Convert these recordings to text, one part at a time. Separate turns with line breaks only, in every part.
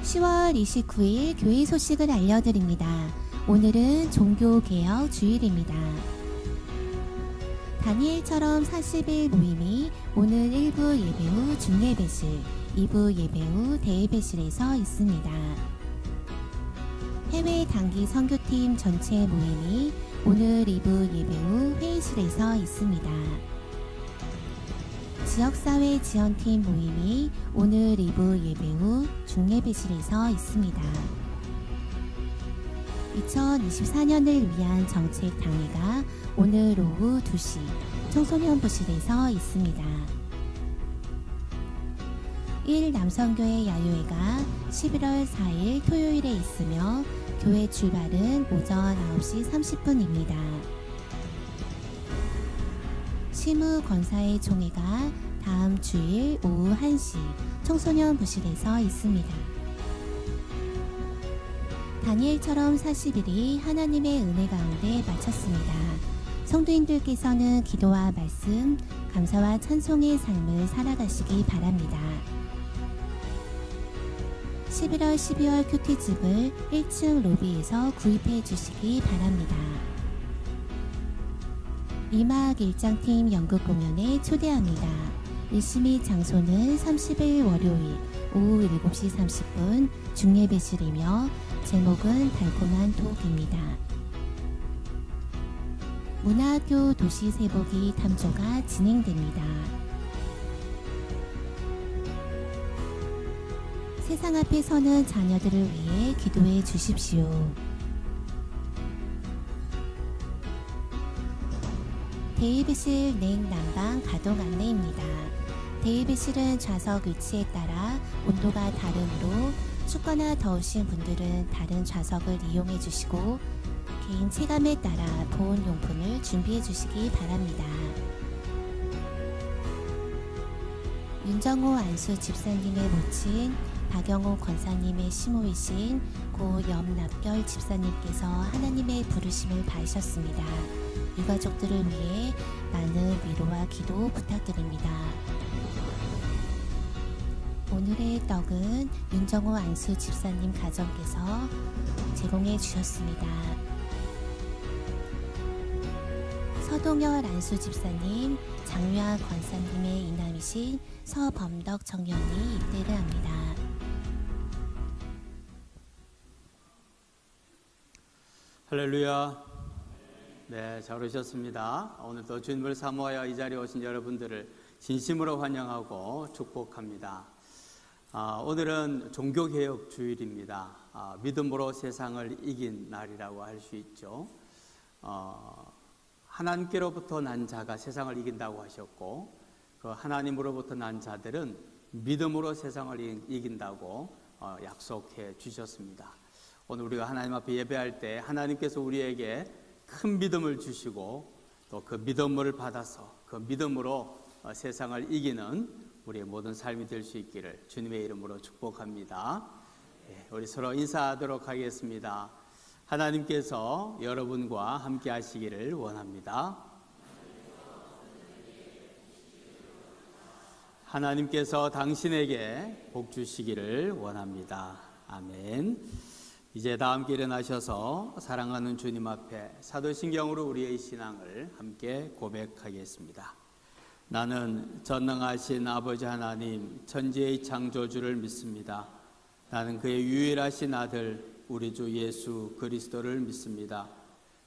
10월 29일 교회 소식을 알려드립니다. 오늘은 종교개혁 주일입니다. 다니엘처럼 40일 모임이 오늘 1부 예배 후 중예배실, 2부 예배 후 대예배실에서 있습니다. 해외 단기 선교팀 전체 모임이 오늘 2부 예배 후 회의실에서 있습니다. 지역사회 지원팀 모임이 오늘 2부 예배 후 중예배실에서 있습니다. 2024년을 위한 정책 당회가 오늘 오후 2시 청소년부실에서 있습니다. 1 남성교회 야유회가 11월 4일 토요일에 있으며 교회 출발은 오전 9시 30분입니다. 시무 권사의 총회가 다음 주일 오후 1시 청소년 부실에서 있습니다. 다니엘처럼 40일이 하나님의 은혜 가운데 마쳤습니다. 성도님들께서는 기도와 말씀, 감사와 찬송의 삶을 살아가시기 바랍니다. 11월 12월 큐티집을 1층 로비에서 구입해 주시기 바랍니다. 이막 일장팀 연극 공연에 초대합니다. 일심이 장소는 30일 월요일 오후 7시 30분 중예배실이며 제목은 달콤한 톡입니다. 문화학교 도시세보기 탐조가 진행됩니다. 세상 앞에 서는 자녀들을 위해 기도해 주십시오. 대예배실 냉난방 가동 안내입니다. 대예배실은 좌석 위치에 따라 온도가 다르므로 춥거나 더우신 분들은 다른 좌석을 이용해 주시고 개인 체감에 따라 보온용품을 준비해 주시기 바랍니다. 윤정호 안수 집사님의 모친 박영호 권사님의 시모이신 고 염납결 집사님께서 하나님의 부르심을 받으셨습니다. 유가족들을 위해 많은 위로와 기도 부탁드립니다. 오늘의 떡은 윤정호 안수 집사님 가정께서 제공해 주셨습니다. 서동열 안수 집사님, 장유아 권사님의 이남이신 서범덕 청년이 입대를 합니다.
할렐루야. 네, 잘 오셨습니다. 오늘도 주님을 사모하여 이 자리에 오신 여러분들을 진심으로 환영하고 축복합니다. 오늘은 종교개혁 주일입니다. 믿음으로 세상을 이긴 날이라고 할 수 있죠. 하나님께로부터 난 자가 세상을 이긴다고 하셨고, 그 하나님으로부터 난 자들은 믿음으로 세상을 이긴다고 약속해 주셨습니다. 오늘 우리가 하나님 앞에 예배할 때 하나님께서 우리에게 큰 믿음을 주시고 또 그 믿음을 받아서 그 믿음으로 세상을 이기는 우리의 모든 삶이 될 수 있기를 주님의 이름으로 축복합니다. 우리 서로 인사하도록 하겠습니다. 하나님께서 여러분과 함께 하시기를 원합니다. 하나님께서 당신에게 복 주시기를 원합니다. 아멘. 이제 다 함께 일어나셔서 사랑하는 주님 앞에 사도신경으로 우리의 신앙을 함께 고백하겠습니다. 나는 전능하신 아버지 하나님 천지의 창조주를 믿습니다. 나는 그의 유일하신 아들 우리 주 예수 그리스도를 믿습니다.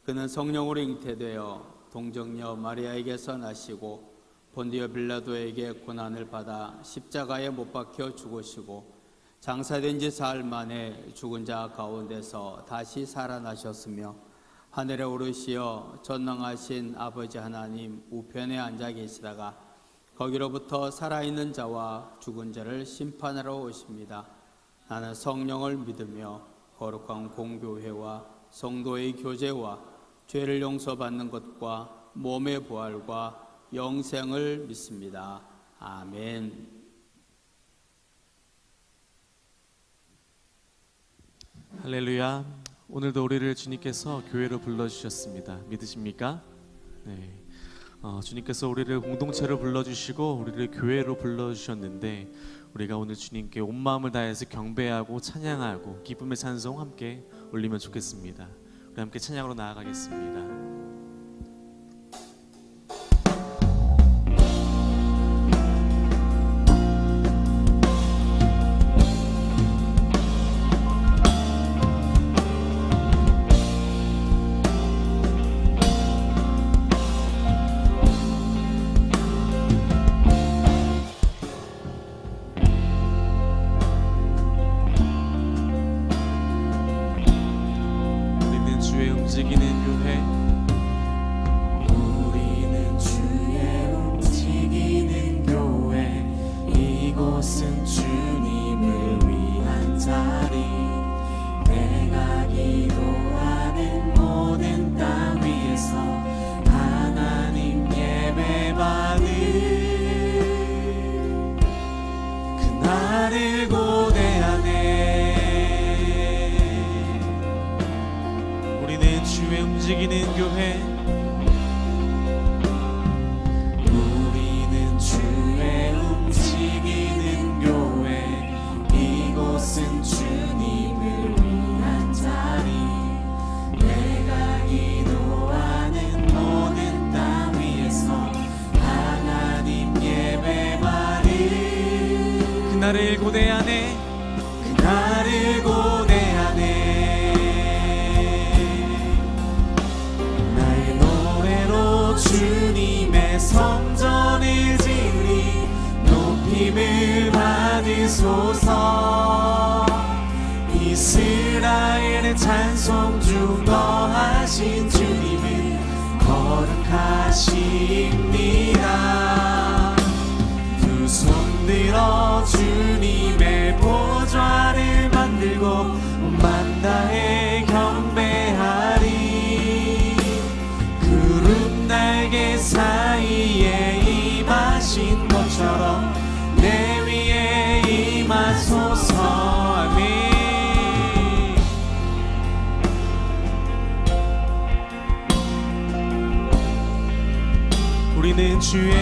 그는 성령으로 잉태되어 동정녀 마리아에게서 나시고 본디오 빌라도에게 고난을 받아 십자가에 못 박혀 죽으시고 장사된 지 사흘 만에 죽은 자 가운데서 다시 살아나셨으며 하늘에 오르시어 전능하신 아버지 하나님 우편에 앉아 계시다가 거기로부터 살아있는 자와 죽은 자를 심판하러 오십니다. 나는 성령을 믿으며 거룩한 공교회와 성도의 교제와 죄를 용서받는 것과 몸의 부활과 영생을 믿습니다. 아멘.
할렐루야. 오늘도 우리를 주님께서 교회로 불러주셨습니다. 믿으십니까? 네. 주님께서 우리를 공동체로 불러주시고 우리를 교회로 불러주셨는데 우리가 오늘 주님께 온 마음을 다해서 경배하고 찬양하고 기쁨의 찬송 함께 올리면 좋겠습니다. 우리 함께 찬양으로 나아가겠습니다.
우리는 주의 움직이는 교회 이곳은 주님을 위한 자리 내가 기도하는 모든 땅 위에서 하나님 예배받는 그날을 고대하네.
우리는 주의 움직이는 교회
우리는 주의 움직이는 교회 이곳은 주님을 위한 자리 내가 기도하는 모든 땅 위에서 하나님 예배받는
그날을 고대하네.
그날을 고대하네. 나의 노래로 주님의 성전을 지으리 높임을 받으소서. 이스라엘의 찬송 중 거하신 주님은 거룩하십니다. 두 손 들어 주님의 보좌를 만들고 온 다해 경배하리. 구름 날개 사이에 임하신 것처럼 내 위에 임하소서. 아멘.
우리는 주의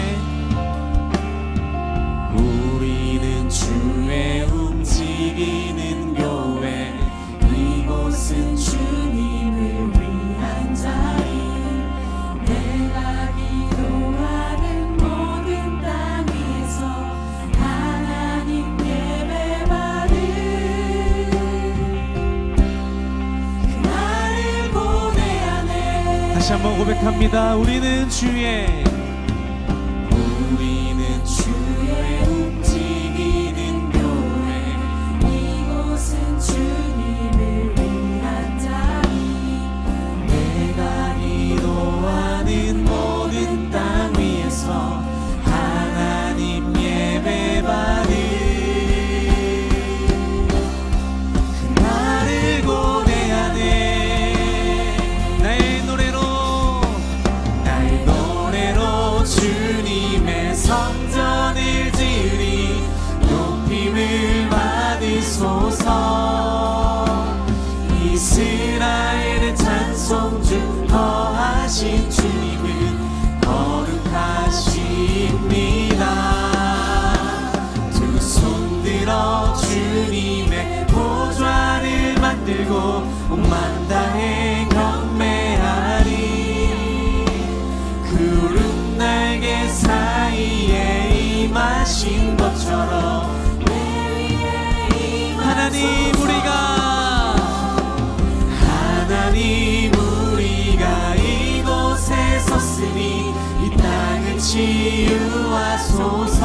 움직이는 교회 이곳은 주님을 위한 자리 내가 기도하는 모든 땅 위에서 하나님 예배받는 그날을 고대하네.
다시 한번 고백합니다. 우리는 주의
움직이는 교회 이곳은 주님을 위한 자리 내가 기도하는 모든 땅 위에서 하나님 예배받는 그날을 고대하네. 나의 노래로 주님의 성전을 지으리 높임을 받으소서. 이스라엘의 찬송 중 거하신 주님은 거룩하십니다. 두 손 들어 주님의 보좌를 만들고 온 다해 경배하리. 구름 날개 사이에 임하신 것처럼 하나님 우리가 이곳에 섰으니 이 땅을 치유하소서.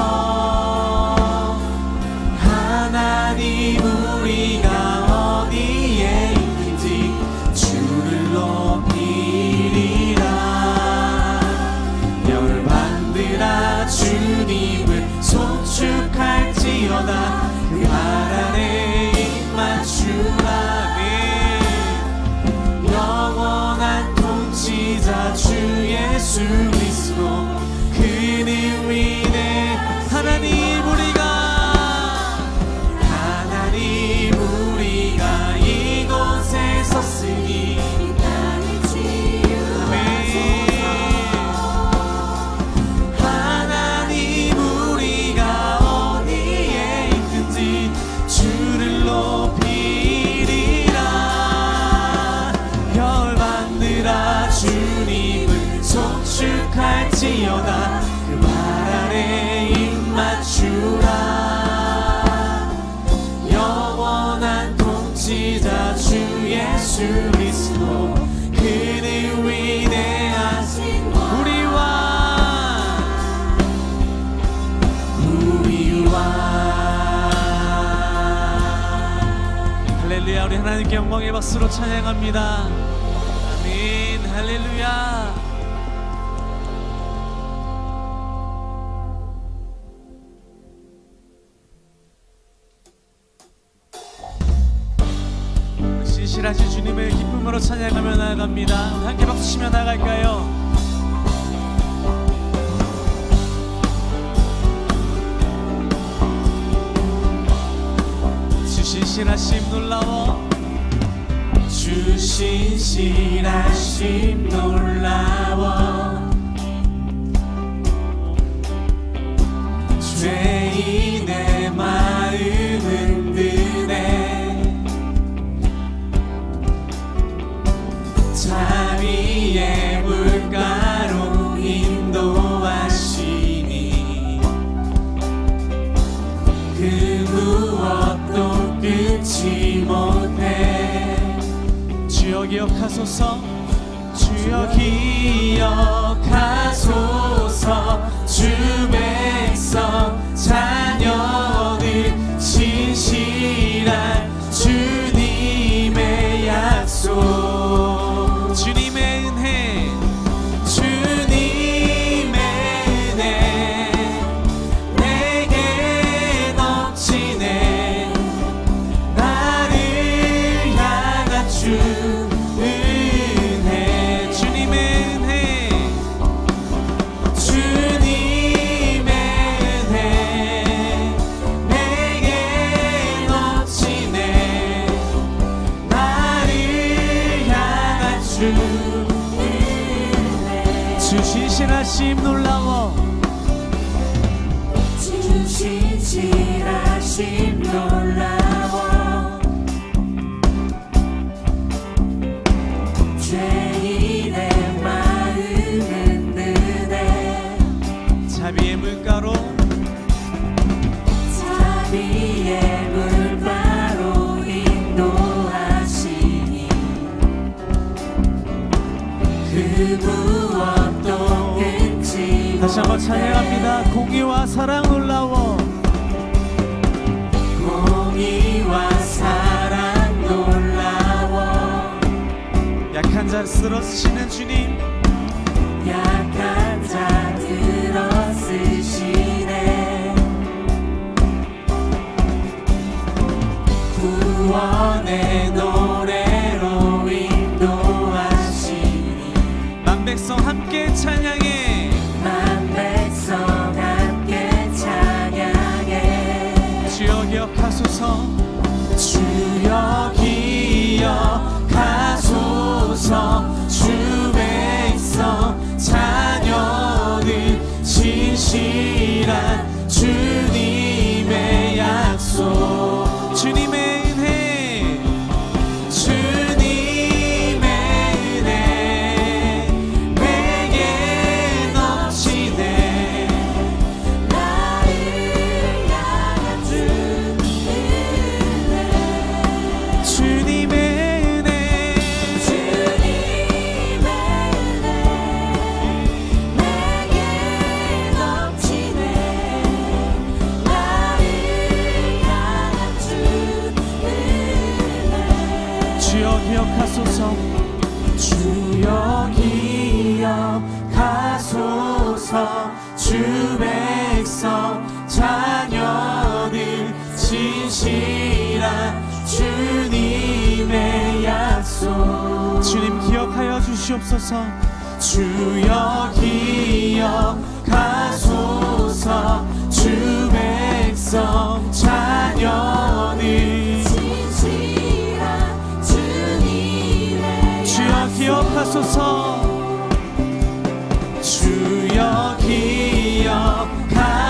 하나님 우리가 어디에 있는지 주를 높이리라. 열방들아 주님을 송축할지어다. 그 발 안에 입 맞추라네. 영원한 통치자 주 예수 그리스도 그는 위대. 하나님 우리가 이곳에 섰으니 이 땅을 치유하소서. 할지어다 그 말 아래 입 맞추라 영원한 통치자 주 예수 그리스도 그는 위대하신 우리와
할렐루야. 우리 하나님께 영광의 박수로 찬양합니다. 아멘. 할렐루야. 신실하신 주님을 기쁨으로 찬양하며 나아갑니다. 함께 박수 치며 나아갈까요? 주 신실하심 놀라워
주 신실하심 놀라워 죄인의 마음 흔드네 자비의 물가로 인도하시니 그 무엇도 끝이 못해
주여 기억하소서.
주여 기억하소서 주 백성 자녀들 신실한 주님의 약속
주님의 은혜
주님의 은혜 내게 넘치네 나를 향한 주 은혜 주님의 은혜 내게 넘치네 나를 향한 주 은혜
주 신실하심 놀라워
주 신실하심 놀라워 죄인의 마음은 드네
자비의 물가로
자비의 물가로 인도하시니 그 무엇도 끊지
다시 한번 찬양합니다. 공의와 사랑 놀라워
공의와 사랑 놀라워
약한 자 쓰러지시는 주님
약한 자 들어쓰시네 구원의 노래로 인도하시니
만백성 함께 찬양해
만백성 함께 찬양해
주여 기억하소서
주여 기억하소서 주 백성 자녀들 신실한 주님의 약속
주님의 은혜
주님의 은혜 내게 넘치네 나를 향한 주 은혜
주님의 은혜
주님의 은혜 내게 넘치네 나를 향한 주 은혜
주여 기억하소서
주여 기억하소서 주 백성 자녀들 진실한 주님의 약속
주님 기억하여 주시옵소서
주여 기억하소서 주 백성 자녀들 진실한 주님의
주여 기억하소서
주여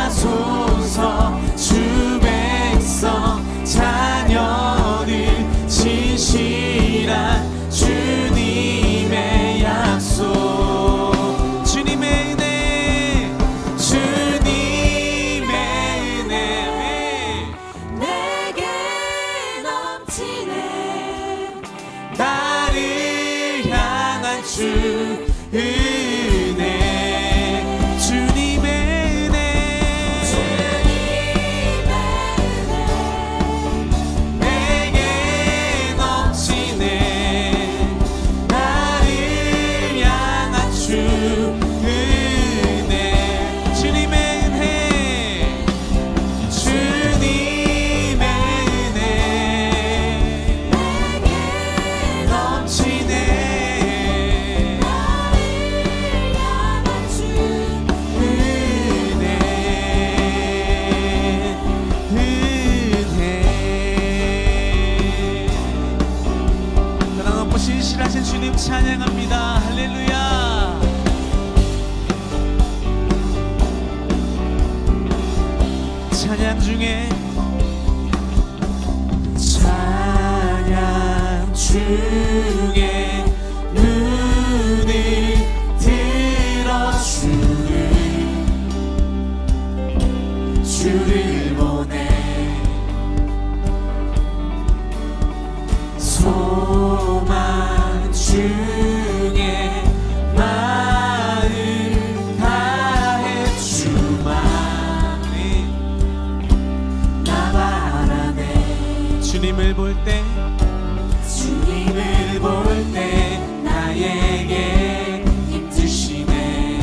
기억하소서 주 백성 자녀들 진실한 주님의 약속
주님의 은혜
향한 주 은혜 주님의 은혜 내게 넘치네 나를 향한 주 은혜 주님의 은혜 주님의 은혜 넘치네 변함없고 신실하신 주님 찬양합니다. 할렐루야. 찬양 중에 찬양 중에 눈을 들어 주를 보내 소망 중에 마음 다해 주만이 나 바라네 주님을 볼 때 나에게 힘주시네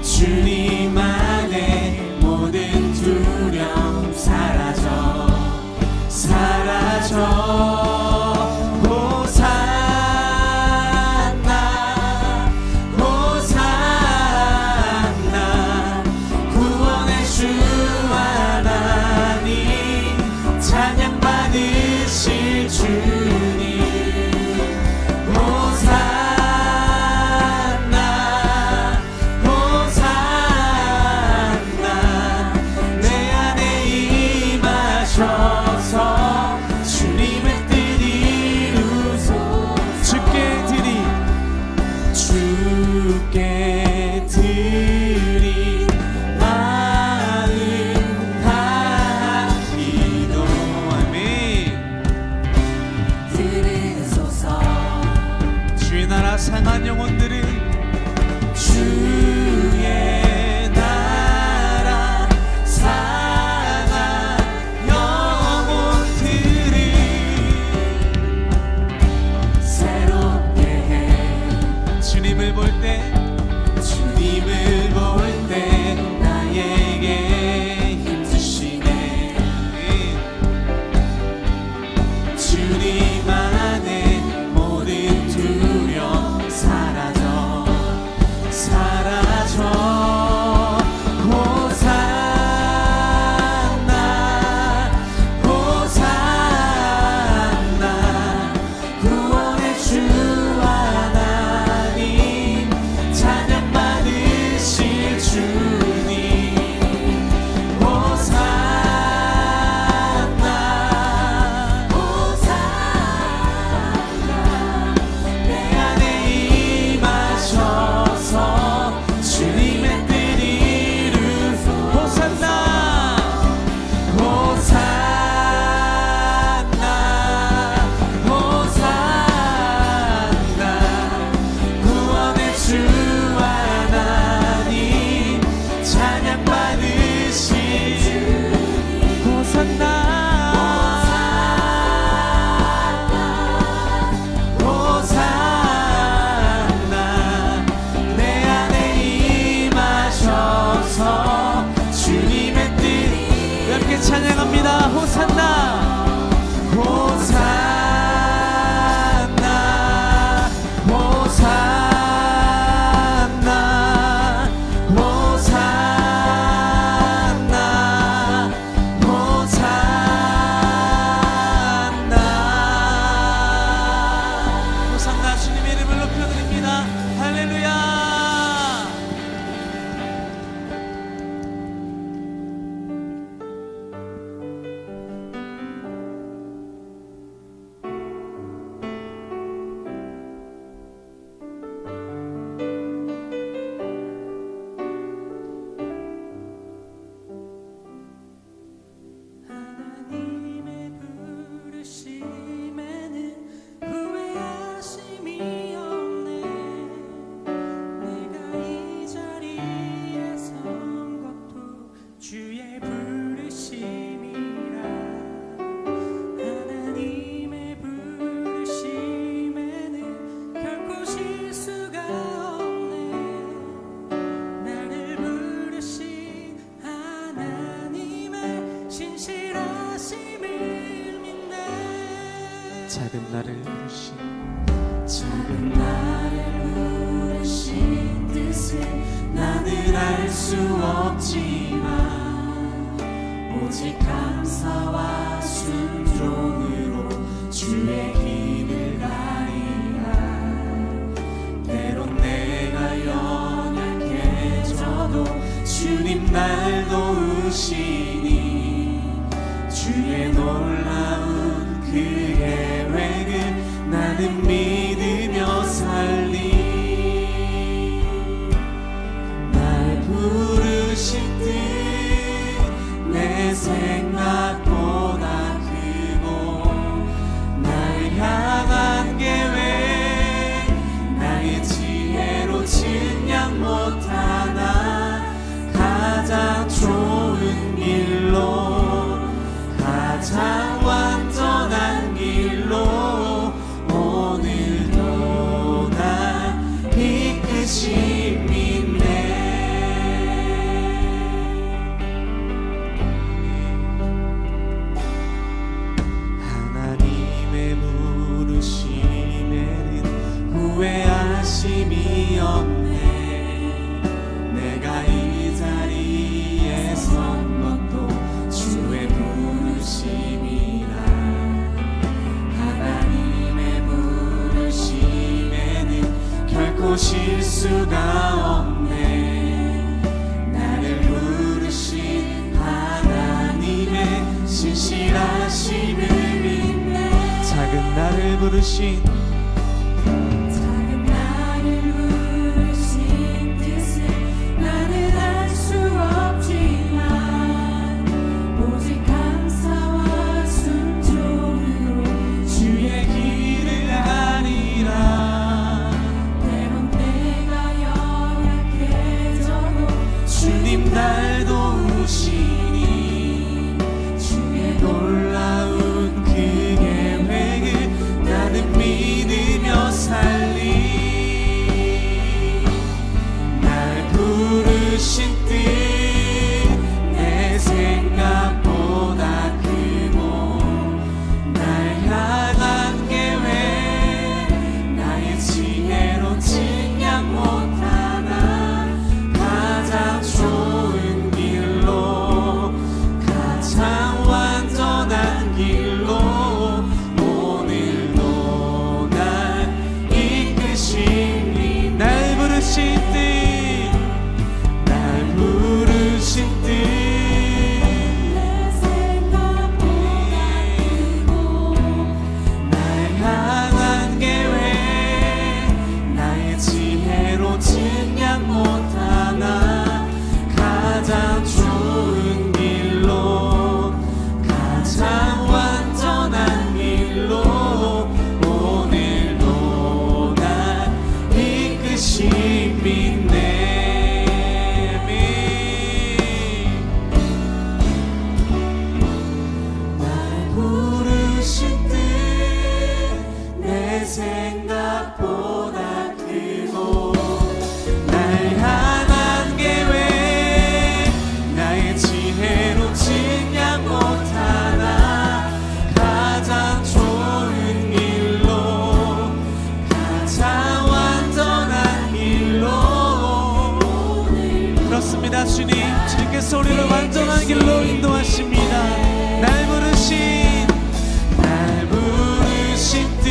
주님 안에 모든 두려움 사라져 호산나 호산나 구원의 주 하나님 찬양 받으실 주님 호산나 호산나 내 안에 임하셔서 주님의 뜻 이루소 주께 드리 마음 다하기도 아멘 들으소서 주의 나라 상한 영혼들은 주의 나라 상한 영혼들은 새롭게 해 주님을 볼 때 나에게 힘주시네 주님 안에 모든 두려움 사라져 호산나 호산나 구원의 주 하나님 찬양 받으실 주님 호산나 호산나 내 안에 임하셔서 주님의 뜻 이루소 호산나 호산나 호산나 구원의 주 하나님 찬양 받으실 호산나 호산나 내 안에 임하셔서 주님의 뜻 함께 찬양합니다. 호산나 호산나 호산나 호산나 호산나 주님의 이름을 높여드립니다. 할렐루야. 하나님의 부르심에는 후회하지 작은 나를 부르신 뜻을 나는 알 수 없지만 오직 감사와 순종으로 주의 길을 가리라. 때론 내가 연약해져도 주님 날 도우시니 주의 놀라운 그 계획을 나는 믿으며 살리. 날 부르신 뜻 내 생각보다 크고 날 향한 계획 나의 지혜로 증량 못하나 가장 좋은 길로 가장 완전한 길로 오늘도 날 이끄심이네. 하나님의 부르심에는 후회하심이 없네. 내가 이 자리에 선 것도 주의 부르심이라. 하나님의 부르심에는 결코 실수가 없네. 나를 부르신 하나님의 신실하심을 믿네. 작은 나를 부르신 나는 알 수 없지만 오직 감사와 순종으로 주의 길을 가리라. 때론 내가 연약해져도 주님 날 도우시니 주의 놀라운 그 계획을 나는 믿으며 살리. 부르신 뜻 내 생각보다 크고 날 향한 계획 나의 지혜로 증량 못하나 가장 좋은 길로 가장 완전한 길로 오늘도 날 이끄시니. 날 부르신 뜻 내 생각보다 크고 날 향한 계획 나의 지혜로 증량 못하나 가장 좋은 길로 가장 완전한 길로 오늘도 날 이끄심이네. 생각보다 크고 날 향한 계획 나의 지혜로 증량 못하나 가장 좋은 길로 가장 완전한 길로. 그렇습니다. 주님께서 우리를 완전한 길로 인도하십니다. 날 부르신 뜻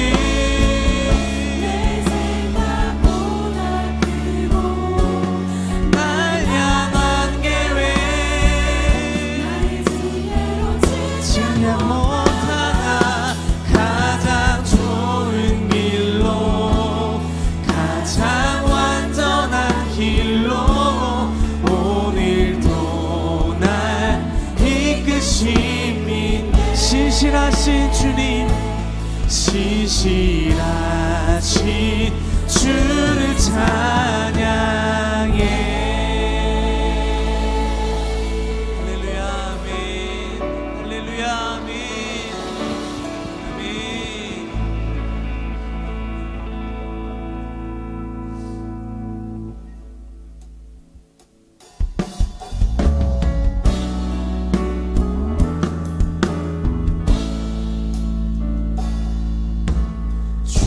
신실하신 주님 신실하신 주를 찬양해. 할렐루야 아멘. 할렐루야 아멘. 아멘. 주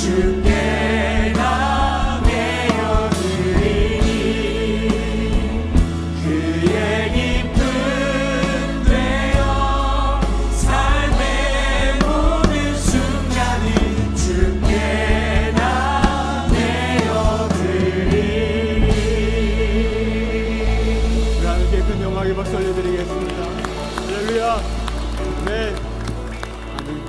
주께 나 내어드리니 그의 깊은 되어 삶의 모든 순간을 주께 나 내어드리니.
우리 하나님께 큰 영광의 박수 올려드리겠습니다. 할렐루야. 네. 아멘.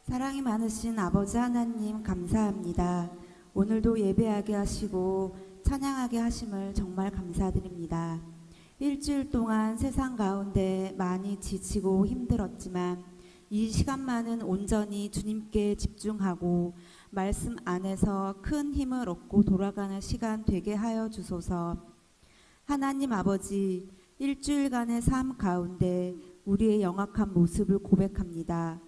사랑이 많으신 아버지 하나님 감사합니다. 오늘도 예배하게 하시고 찬양하게 하심을 정말 감사드립니다. 일주일 동안 세상 가운데 많이 지치고 힘들었지만 이 시간만은 온전히 주님께 집중하고 말씀 안에서 큰 힘을 얻고 돌아가는 시간 되게 하여 주소서. 하나님 아버지, 일주일간의 삶 가운데 우리의 영악한 모습을 고백합니다.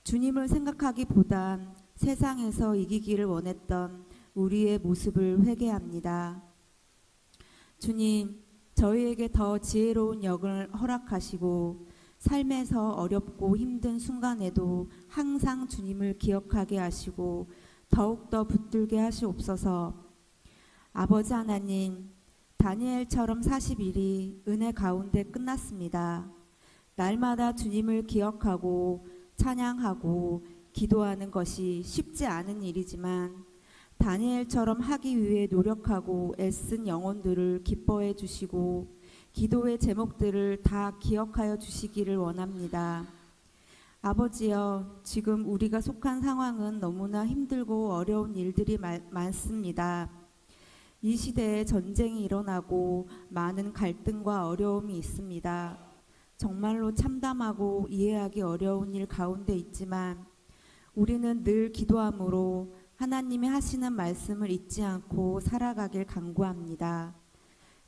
주님을 생각하기보단 세상에서 이기기를 원했던 우리의 모습을 회개합니다. 주님, 저희에게 더 지혜로운 역을 허락하시고 삶에서 어렵고 힘든 순간에도 항상 주님을 기억하게 하시고 더욱더 붙들게 하시옵소서. 아버지 하나님, 다니엘처럼 40일이 은혜 가운데 끝났습니다. 날마다 주님을 기억하고 찬양하고 기도하는 것이 쉽지 않은 일이지만 다니엘처럼 하기 위해 노력하고 애쓴 영혼들을 기뻐해 주시고 기도의 제목들을 다 기억하여 주시기를 원합니다. 아버지여, 지금 우리가 속한 상황은 너무나 힘들고 어려운 일들이 많습니다. 이 시대에 전쟁이 일어나고 많은 갈등과 어려움이 있습니다. 정말로 참담하고 이해하기 어려운 일 가운데 있지만 우리는 늘 기도함으로 하나님이 하시는 말씀을 잊지 않고 살아가길 간구합니다.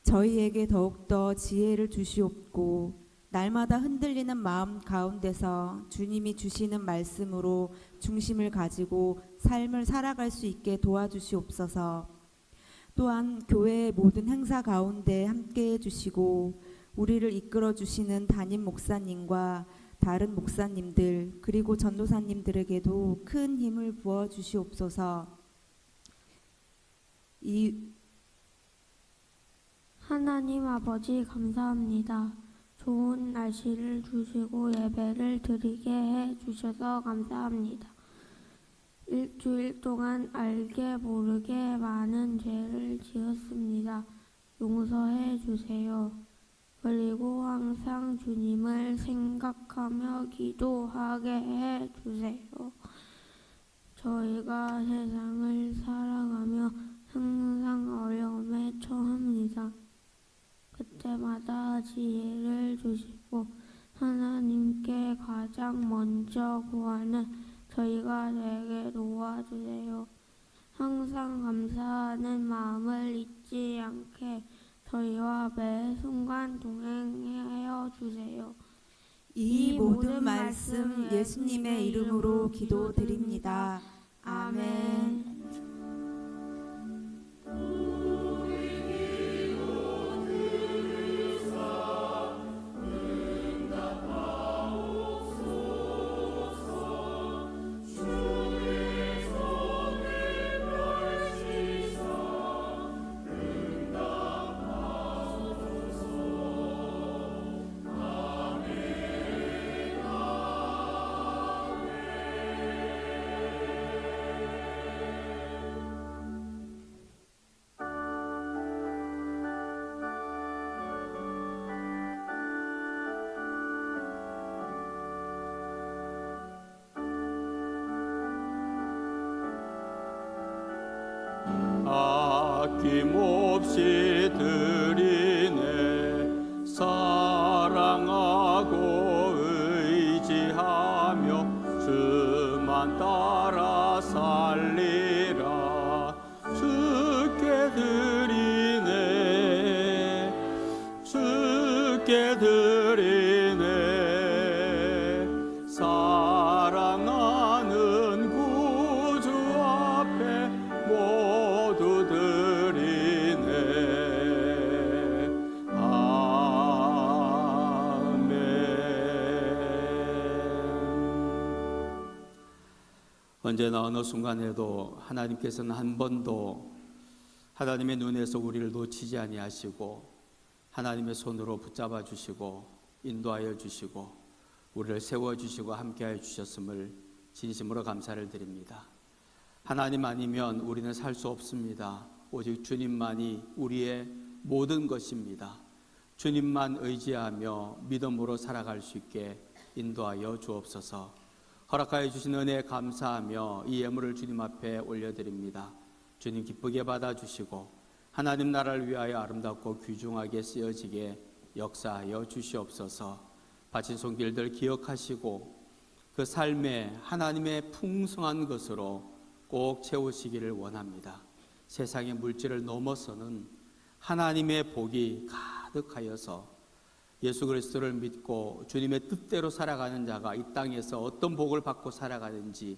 저희에게 더욱더 지혜를 주시옵고 날마다 흔들리는 마음 가운데서 주님이 주시는 말씀으로 중심을 가지고 삶을 살아갈 수 있게 도와주시옵소서. 또한 교회의 모든 행사 가운데 함께해 주시고 우리를 이끌어 주시는 담임 목사님과 다른 목사님들 그리고 전도사님들에게도 큰 힘을 부어 주시옵소서.
하나님 아버지 감사합니다. 좋은 날씨를 주시고 예배를 드리게 해 주셔서 감사합니다. 일주일 동안 알게 모르게 많은 죄를 지었습니다. 용서해 주세요. 그리고 항상 주님을 생각하며 기도하게 해 주세요. 저희가 세상을 살아가며 항상 어려움에 처합니다. 그때마다 지혜를 주시고 하나님께 가장 먼저 구하는 저희가 되게 도와주세요. 항상 감사하는 마음을 잊지 않게 저희와 매 순간 동행하여 주세요.
이 모든 말씀 예수님의 이름으로 기도드립니다. 아멘.
난 따라 살리라. 주께 드리네, 주께 드리네. 사랑하는 구주 앞에 모두 드리네. 언제나 어느 순간에도 하나님께서는 한 번도 하나님의 눈에서 우리를 놓치지 아니하시고 하나님의 손으로 붙잡아 주시고 인도하여 주시고 우리를 세워주시고 함께하여 주셨음을 진심으로 감사를 드립니다. 하나님 아니면 우리는 살 수 없습니다. 오직 주님만이 우리의 모든 것입니다. 주님만 의지하며 믿음으로 살아갈 수 있게 인도하여 주옵소서. 허락하여 주신 은혜에 감사하며 이 예물을 주님 앞에 올려드립니다. 주님 기쁘게 받아주시고 하나님 나라를 위하여 아름답고 귀중하게 쓰여지게 역사하여 주시옵소서. 바친 손길들 기억하시고 그 삶에 하나님의 풍성한 것으로 꼭 채우시기를 원합니다. 세상의 물질을 넘어서는 하나님의 복이 가득하여서 예수 그리스도를 믿고 주님의 뜻대로 살아가는 자가 이 땅에서 어떤 복을 받고 살아가는지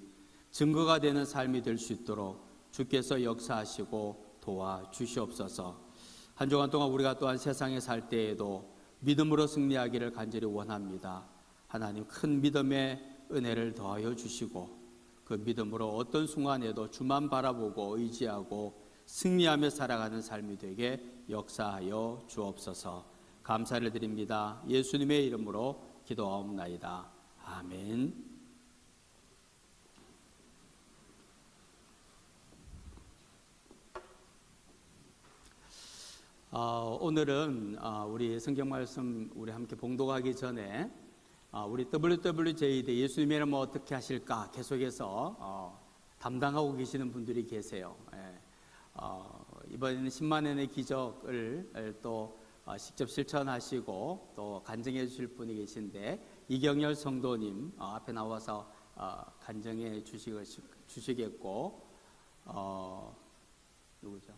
증거가 되는 삶이 될 수 있도록 주께서 역사하시고 도와주시옵소서. 한 주간 동안 우리가 또한 세상에 살 때에도 믿음으로 승리하기를 간절히 원합니다. 하나님 큰 믿음의 은혜를 더하여 주시고 그 믿음으로 어떤 순간에도 주만 바라보고 의지하고 승리하며 살아가는 삶이 되게 역사하여 주옵소서. 감사를 드립니다. 예수님의 이름으로 기도하옵나이다. 아멘. 오늘은 우리 성경 말씀 우리 함께 봉독하기 전에 우리 WWJD 예수님의 이름을 어떻게 하실까 계속해서 담당하고 계시는 분들이 계세요. 이번에는 10만 원의 기적을 또 직접 실천하시고 또 간증해 주실 분이 계신데 이경열 성도님 앞에 나와서 간증해 주시겠고 누구죠?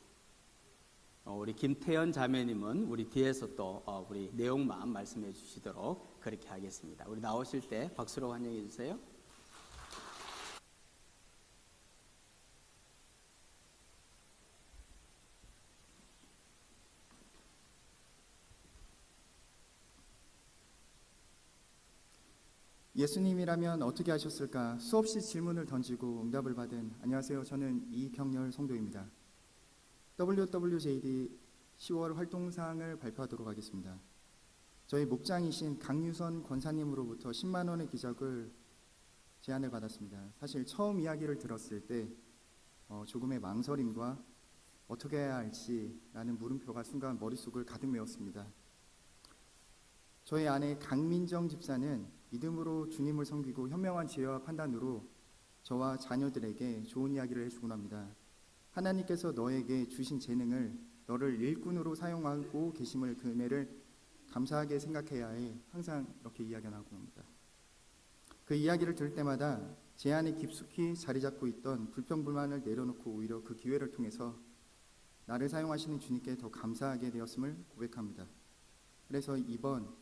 우리 김태연 자매님은 우리 뒤에서 또 우리 내용만 말씀해 주시도록 그렇게 하겠습니다. 우리 나오실 때 박수로 환영해 주세요.
예수님이라면 어떻게 하셨을까? 수없이 질문을 던지고 응답을 받은 안녕하세요. 저는 이경열 성도입니다. WWJD 10월 활동사항을 발표하도록 하겠습니다. 저희 목장이신 강유선 권사님으로부터 10만 원의 기적을 제안을 받았습니다. 사실 처음 이야기를 들었을 때 조금의 망설임과 어떻게 해야 할지라는 물음표가 순간 머릿속을 가득 메웠습니다. 저희 아내 강민정 집사는 믿음으로 주님을 섬기고 현명한 지혜와 판단으로 저와 자녀들에게 좋은 이야기를 해주곤 합니다. 하나님께서 너에게 주신 재능을 너를 일꾼으로 사용하고 계심을 그 은혜를 감사하게 생각해야 해. 항상 이렇게 이야기하곤 합니다. 그 이야기를 들을 때마다 제 안에 깊숙이 자리 잡고 있던 불평불만을 내려놓고 오히려 그 기회를 통해서 나를 사용하시는 주님께 더 감사하게 되었음을 고백합니다. 그래서 이번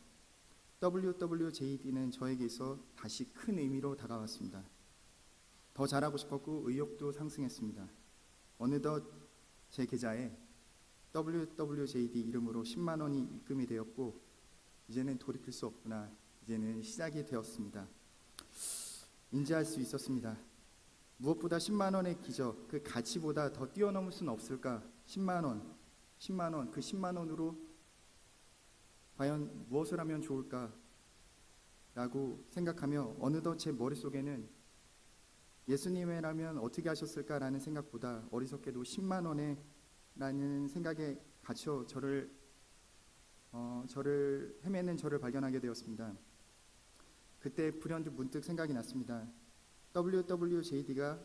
WWJD는 저에게 있어 다시 큰 의미로 다가왔습니다. 더 잘하고 싶었고 의욕도 상승했습니다. 어느덧 제 계좌에 WWJD 이름으로 10만 원이 입금이 되었고 이제는 돌이킬 수 없구나. 이제는 시작이 되었습니다. 인지할 수 있었습니다. 무엇보다 10만 원의 기적, 그 가치보다 더 뛰어넘을 수는 없을까? 10만 원, 그 10만 원으로 과연 무엇을 하면 좋을까? 라고 생각하며 어느덧 제 머릿속에는 예수님이라면 어떻게 하셨을까라는 생각보다 어리석게도 10만 원에 라는 생각에 갇혀 저를 헤매는 저를 발견하게 되었습니다. 그때 불현듯 문득 생각이 났습니다. WWJD가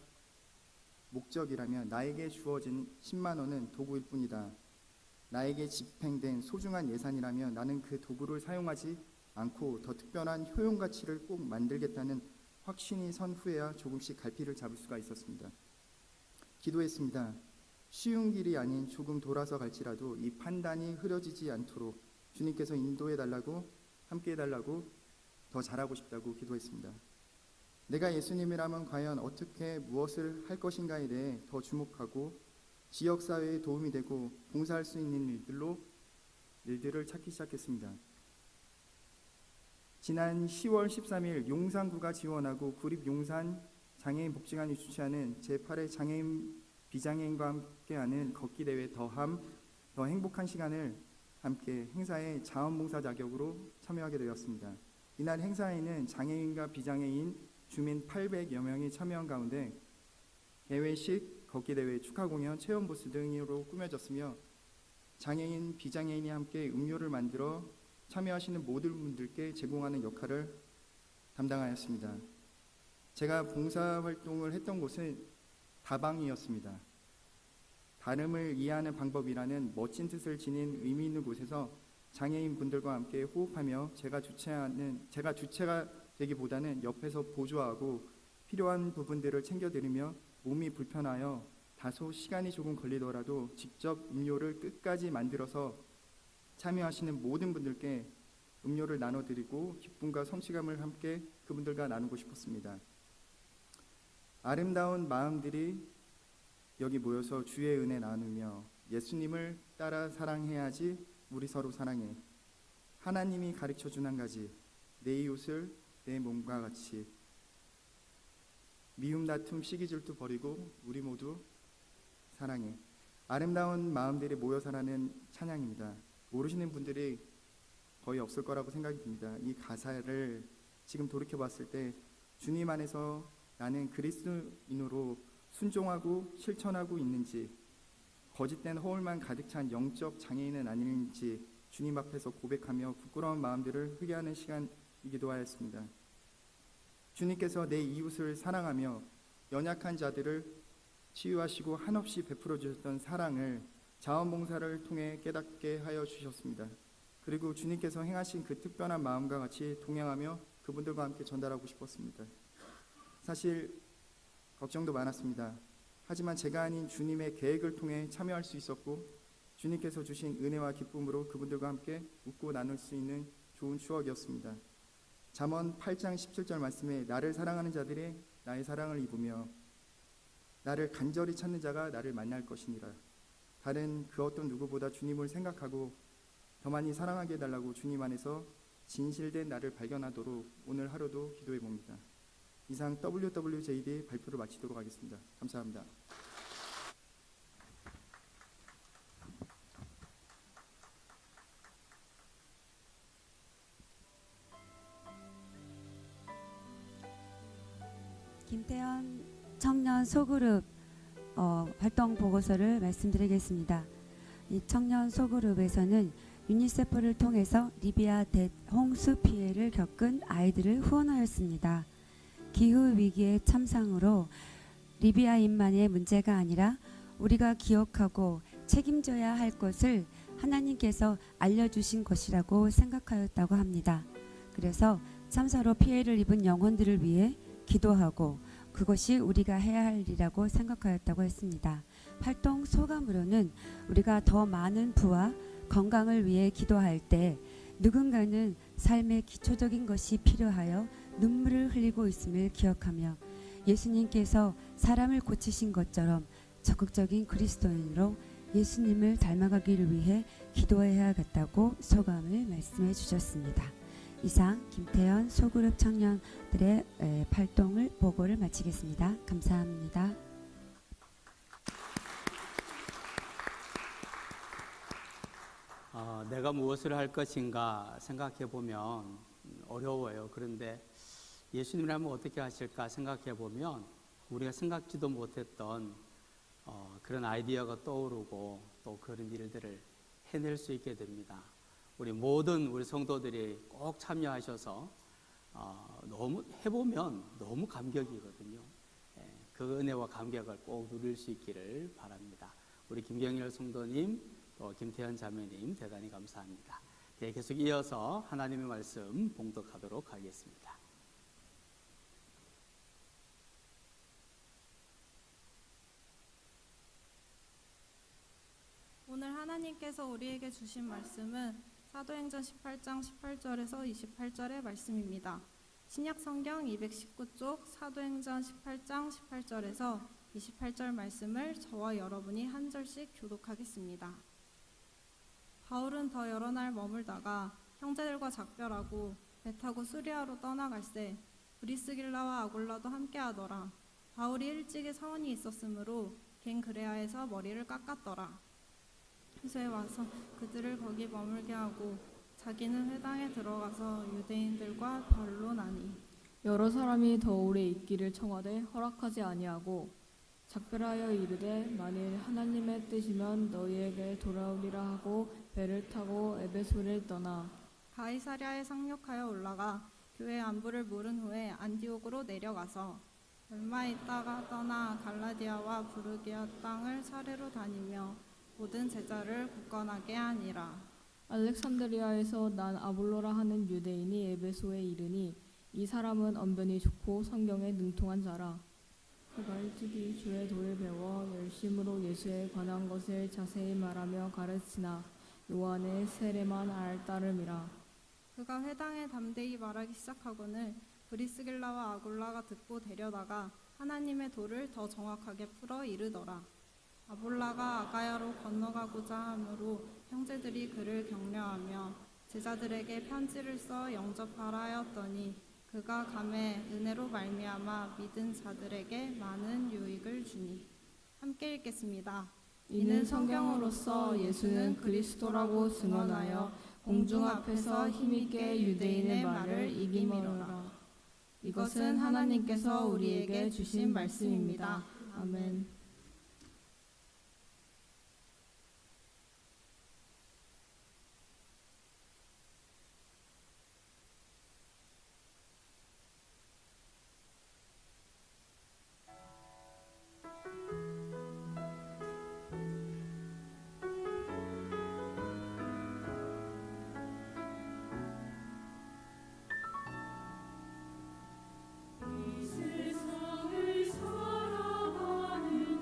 목적이라면 나에게 주어진 10만 원은 도구일 뿐이다. 나에게 집행된 소중한 예산이라면 나는 그 도구를 사용하지 않고 더 특별한 효용 가치를 꼭 만들겠다는 확신이 선 후에야 조금씩 갈피를 잡을 수가 있었습니다. 기도했습니다. 쉬운 길이 아닌 조금 돌아서 갈지라도 이 판단이 흐려지지 않도록 주님께서 인도해 달라고, 함께 해달라고, 더 잘하고 싶다고 기도했습니다. 내가 예수님이라면 과연 어떻게 무엇을 할 것인가에 대해 더 주목하고 지역사회에 도움이 되고 봉사할 수 있는 일들을 찾기 시작했습니다. 지난 10월 13일 용산구가 지원하고 구립용산 장애인 복지관이 주최하는 제8회 장애인 비장애인과 함께하는 걷기 대회 더함 더 행복한 시간을 함께 행사에 자원봉사 자격으로 참여하게 되었습니다. 이날 행사에는 장애인과 비장애인 주민 800여 명이 참여한 가운데 개회식, 걷기 대회, 축하 공연, 체험 부스 등으로 꾸며졌으며 장애인, 비장애인이 함께 음료를 만들어 참여하시는 모든 분들께 제공하는 역할을 담당하였습니다. 제가 봉사활동을 했던 곳은 다방이었습니다. 다름을 이해하는 방법이라는 멋진 뜻을 지닌 의미 있는 곳에서 장애인 분들과 함께 호흡하며 제가 주체가 되기보다는 옆에서 보조하고 필요한 부분들을 챙겨드리며 몸이 불편하여 다소 시간이 조금 걸리더라도 직접 음료를 끝까지 만들어서 참여하시는 모든 분들께 음료를 나눠드리고 기쁨과 성취감을 함께 그분들과 나누고 싶었습니다. 아름다운 마음들이 여기 모여서 주의 은혜 나누며 예수님을 따라 사랑해야지 우리 서로 사랑해. 하나님이 가르쳐준 한 가지, 내 이웃을 내 몸과 같이. 미움, 다툼, 시기, 질투 버리고 우리 모두 사랑해. 아름다운 마음들이 모여서 하는 찬양입니다. 모르시는 분들이 거의 없을 거라고 생각이 듭니다. 이 가사를 지금 돌이켜봤을 때 주님 안에서 나는 그리스도인으로 순종하고 실천하고 있는지, 거짓된 허울만 가득 찬 영적 장애인은 아닌지 주님 앞에서 고백하며 부끄러운 마음들을 회개하는 시간이기도 하였습니다. 주님께서 내 이웃을 사랑하며 연약한 자들을 치유하시고 한없이 베풀어 주셨던 사랑을 자원봉사를 통해 깨닫게 하여 주셨습니다. 그리고 주님께서 행하신 그 특별한 마음과 같이 동행하며 그분들과 함께 전달하고 싶었습니다. 사실 걱정도 많았습니다. 하지만 제가 아닌 주님의 계획을 통해 참여할 수 있었고 주님께서 주신 은혜와 기쁨으로 그분들과 함께 웃고 나눌 수 있는 좋은 추억이었습니다. 잠언 8장 17절 말씀에 나를 사랑하는 자들이 나의 사랑을 입으며 나를 간절히 찾는 자가 나를 만날 것이니라. 다른 그 어떤 누구보다 주님을 생각하고 더 많이 사랑하게 해달라고 주님 안에서 진실된 나를 발견하도록 오늘 하루도 기도해 봅니다. 이상 WWJD 발표를 마치도록 하겠습니다. 감사합니다.
김태현 청년 소그룹 활동 보고서를 말씀드리겠습니다. 이 청년 소그룹에서는 유니세프를 통해서 리비아 대홍수 피해를 겪은 아이들을 후원하였습니다. 기후 위기의 참상으로 리비아인만의 문제가 아니라 우리가 기억하고 책임져야 할 것을 하나님께서 알려주신 것이라고 생각하였다고 합니다. 그래서 참사로 피해를 입은 영혼들을 위해 기도하고 그것이 우리가 해야 할 일이라고 생각하였다고 했습니다. 활동 소감으로는 우리가 더 많은 부와 건강을 위해 기도할 때 누군가는 삶의 기초적인 것이 필요하여 눈물을 흘리고 있음을 기억하며 예수님께서 사람을 고치신 것처럼 적극적인 그리스도인으로 예수님을 닮아가기를 위해 기도해야겠다고 소감을 말씀해 주셨습니다. 이상 김태현 소그룹 청년들의 활동을 보고를 마치겠습니다. 감사합니다.
내가 무엇을 할 것인가 생각해 보면 어려워요. 그런데 예수님이라면 어떻게 하실까 생각해 보면 우리가 생각지도 못했던 그런 아이디어가 떠오르고 또 그런 일들을 해낼 수 있게 됩니다. 우리 모든 우리 성도들이 꼭 참여하셔서 너무 해보면 너무 감격이거든요. 그 은혜와 감격을 꼭 누릴 수 있기를 바랍니다. 우리 김경일 성도님, 또 김태현 자매님 대단히 감사합니다. 계속 이어서 하나님의 말씀 봉독하도록 하겠습니다.
오늘 하나님께서 우리에게 주신 말씀은 사도행전 18장 18절에서 28절의 말씀입니다. 신약 성경 219쪽 사도행전 18장 18절에서 28절 말씀을 저와 여러분이 한 절씩 교독하겠습니다. 바울은 더 여러 날 머물다가 형제들과 작별하고 배 타고 수리아로 떠나갈새 브리스길라와 아굴라도 함께하더라. 바울이 일찍이 서원이 있었으므로 겐그레아에서 머리를 깎았더라. 회소에 와서 그들을 거기 머물게 하고 자기는 회당에 들어가서 유대인들과 변론하니
여러 사람이 더 오래 있기를 청하되 허락하지 아니하고 작별하여 이르되 만일 하나님의 뜻이면 너희에게 돌아오리라 하고 배를 타고 에베소를 떠나
가이사랴에 상륙하여 올라가 교회 안부를 물은 후에 안디옥으로 내려가서 얼마 있다가 떠나 갈라디아와 부르기아 땅을 차례로 다니며 모든 제자를 굳건하게 하니라.
알렉산드리아에서 난 아볼로라 하는 유대인이 에베소에 이르니 이 사람은 언변이 좋고 성경에 능통한 자라. 그가 일찍이 주의 도를 배워 열심으로 예수에 관한 것을 자세히 말하며 가르치나 요한의 세례만 알 따름이라.
그가 회당에 담대히 말하기 시작하거늘 브리스길라와 아굴라가 듣고 데려다가 하나님의 도를 더 정확하게 풀어 이르더라. 아볼라가 아가야로 건너가고자 하므로 형제들이 그를 격려하며 제자들에게 편지를 써 영접하라 하였더니 그가 감에 은혜로 말미암아 믿은 자들에게 많은 유익을 주니. 함께 읽겠습니다.
이는 성경으로서 예수는 그리스도라고 증언하여 공중 앞에서 힘있게 유대인의 말을 이기미로라. 이것은 하나님께서 우리에게 주신 말씀입니다. 아멘.
세상을 살아가는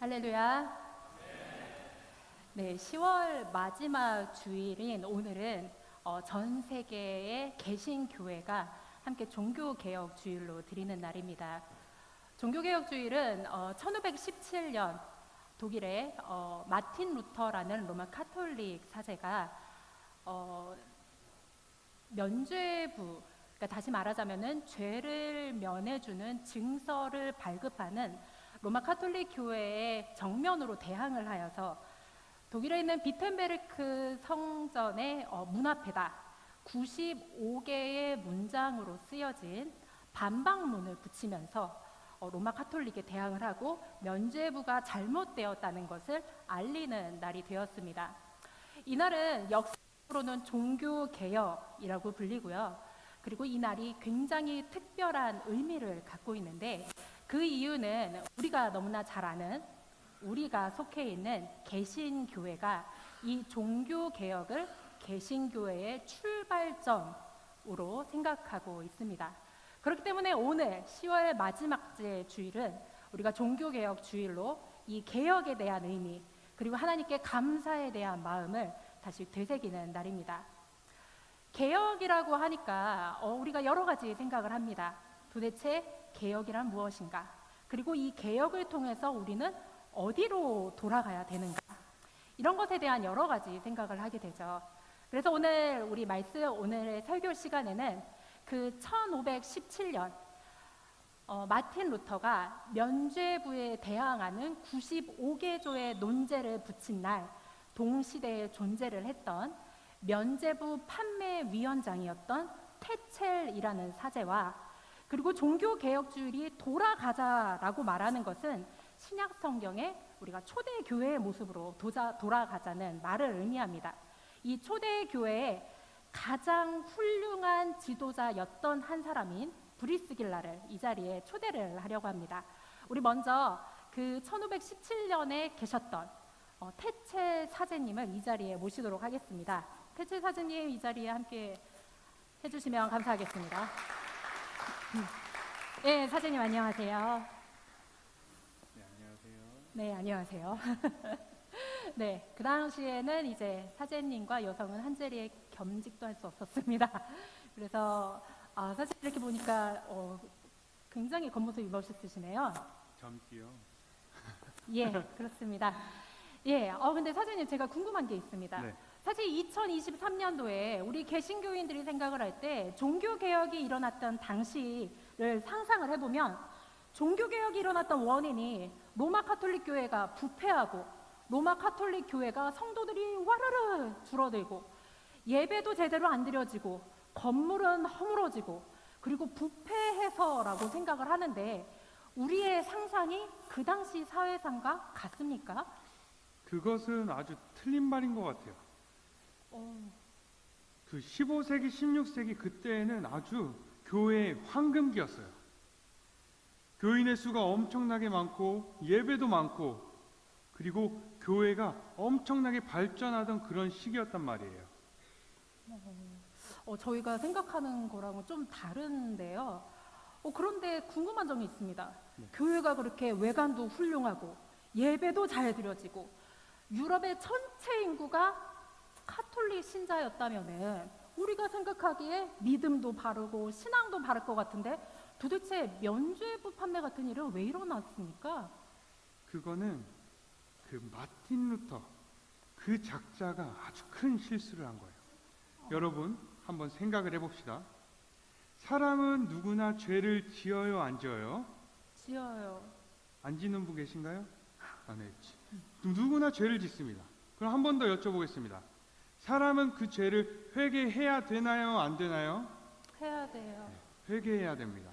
할렐루야. 네, 10월 마지막 주일인 오늘은 전 세계의 개신교회가 함께 종교개혁 주일로 드리는 날입니다. 종교개혁 주일은 1517년 독일의 마틴 루터라는 로마 카톨릭 사제가 면죄부, 그러니까 다시 말하자면은 죄를 면해주는 증서를 발급하는 로마 카톨릭 교회의 정면으로 대항을 하여서 독일에 있는 비텐베르크 성전의 문 앞에다 95개의 문장으로 쓰여진 반박문을 붙이면서 로마 카톨릭에 대항을 하고 면죄부가 잘못되었다는 것을 알리는 날이 되었습니다. 이날은 역사적으로는 종교개혁이라고 불리고요. 그리고 이 날이 굉장히 특별한 의미를 갖고 있는데 그 이유는 우리가 너무나 잘 아는 우리가 속해 있는 개신교회가 이 종교개혁을 개신교회의 출발점으로 생각하고 있습니다. 그렇기 때문에 오늘 10월 마지막 주일은 우리가 종교개혁 주일로 이 개혁에 대한 의미 그리고 하나님께 감사에 대한 마음을 다시 되새기는 날입니다. 개혁이라고 하니까 우리가 여러 가지 생각을 합니다. 도대체 개혁이란 무엇인가? 그리고 이 개혁을 통해서 우리는 어디로 돌아가야 되는가? 이런 것에 대한 여러 가지 생각을 하게 되죠. 그래서 오늘 우리 오늘의 설교 시간에는 그 1517년 마틴 루터가 면죄부에 대항하는 95개조의 논제를 붙인 날 동시대에 존재를 했던 면죄부 판매위원장이었던 테첼이라는 사제와 그리고 종교개혁주일이 돌아가자라고 말하는 것은 신약 성경에 우리가 초대교회의 모습으로 돌아가자는 말을 의미합니다. 이 초대교회의 가장 훌륭한 지도자였던 한 사람인 브리스길라를 이 자리에 초대를 하려고 합니다. 우리 먼저 그 1517년에 계셨던 테첼 사제님을 이 자리에 모시도록 하겠습니다. 테첼 사제님 이 자리에 함께 해주시면 감사하겠습니다. 네, 사제님 안녕하세요. 네, 안녕하세요. 네, 그 당시에는 이제 사제님과 여성은 한 자리에 겸직도 할 수 없었습니다. 그래서 사실 이렇게 보니까 굉장히 겉모습이 멋있으시네요.
젊지요.
예, 그렇습니다. 예, 근데 사제님 제가 궁금한 게 있습니다.
네.
사실 2023년도에 우리 개신교인들이 생각을 할 때 종교개혁이 일어났던 당시를 상상을 해보면 종교개혁이 일어났던 원인이 로마 카톨릭 교회가 부패하고 로마 카톨릭 교회가 성도들이 와르르 줄어들고 예배도 제대로 안 드려지고 건물은 허물어지고 그리고 부패해서라고 생각을 하는데 우리의 상상이 그 당시 사회상과 같습니까?
그것은 아주 틀린 말인 것 같아요. 그 15세기, 16세기 그때는 아주 교회의 황금기였어요. 교인의 수가 엄청나게 많고 예배도 많고 그리고 교회가 엄청나게 발전하던 그런 시기였단 말이에요.
저희가 생각하는 거랑은 좀 다른데요. 그런데 궁금한 점이 있습니다.
네.
교회가 그렇게 외관도 훌륭하고 예배도 잘 드려지고 유럽의 전체 인구가 카톨릭 신자였다면은 우리가 생각하기에 믿음도 바르고 신앙도 바를 것 같은데 도대체 면죄부 판매 같은 일은 왜 일어났습니까?
그거는 그 마틴 루터 그 작자가 아주 큰 실수를 한 거예요. 여러분 한번 생각을 해봅시다. 사람은 누구나 죄를 지어요, 안 지어요?
지어요.
안 지는 분 계신가요? 네. 누구나 죄를 짓습니다. 그럼 한 번 더 여쭤보겠습니다. 사람은 그 죄를 회개해야 되나요, 안 되나요?
해야 돼요.
네, 회개해야 됩니다.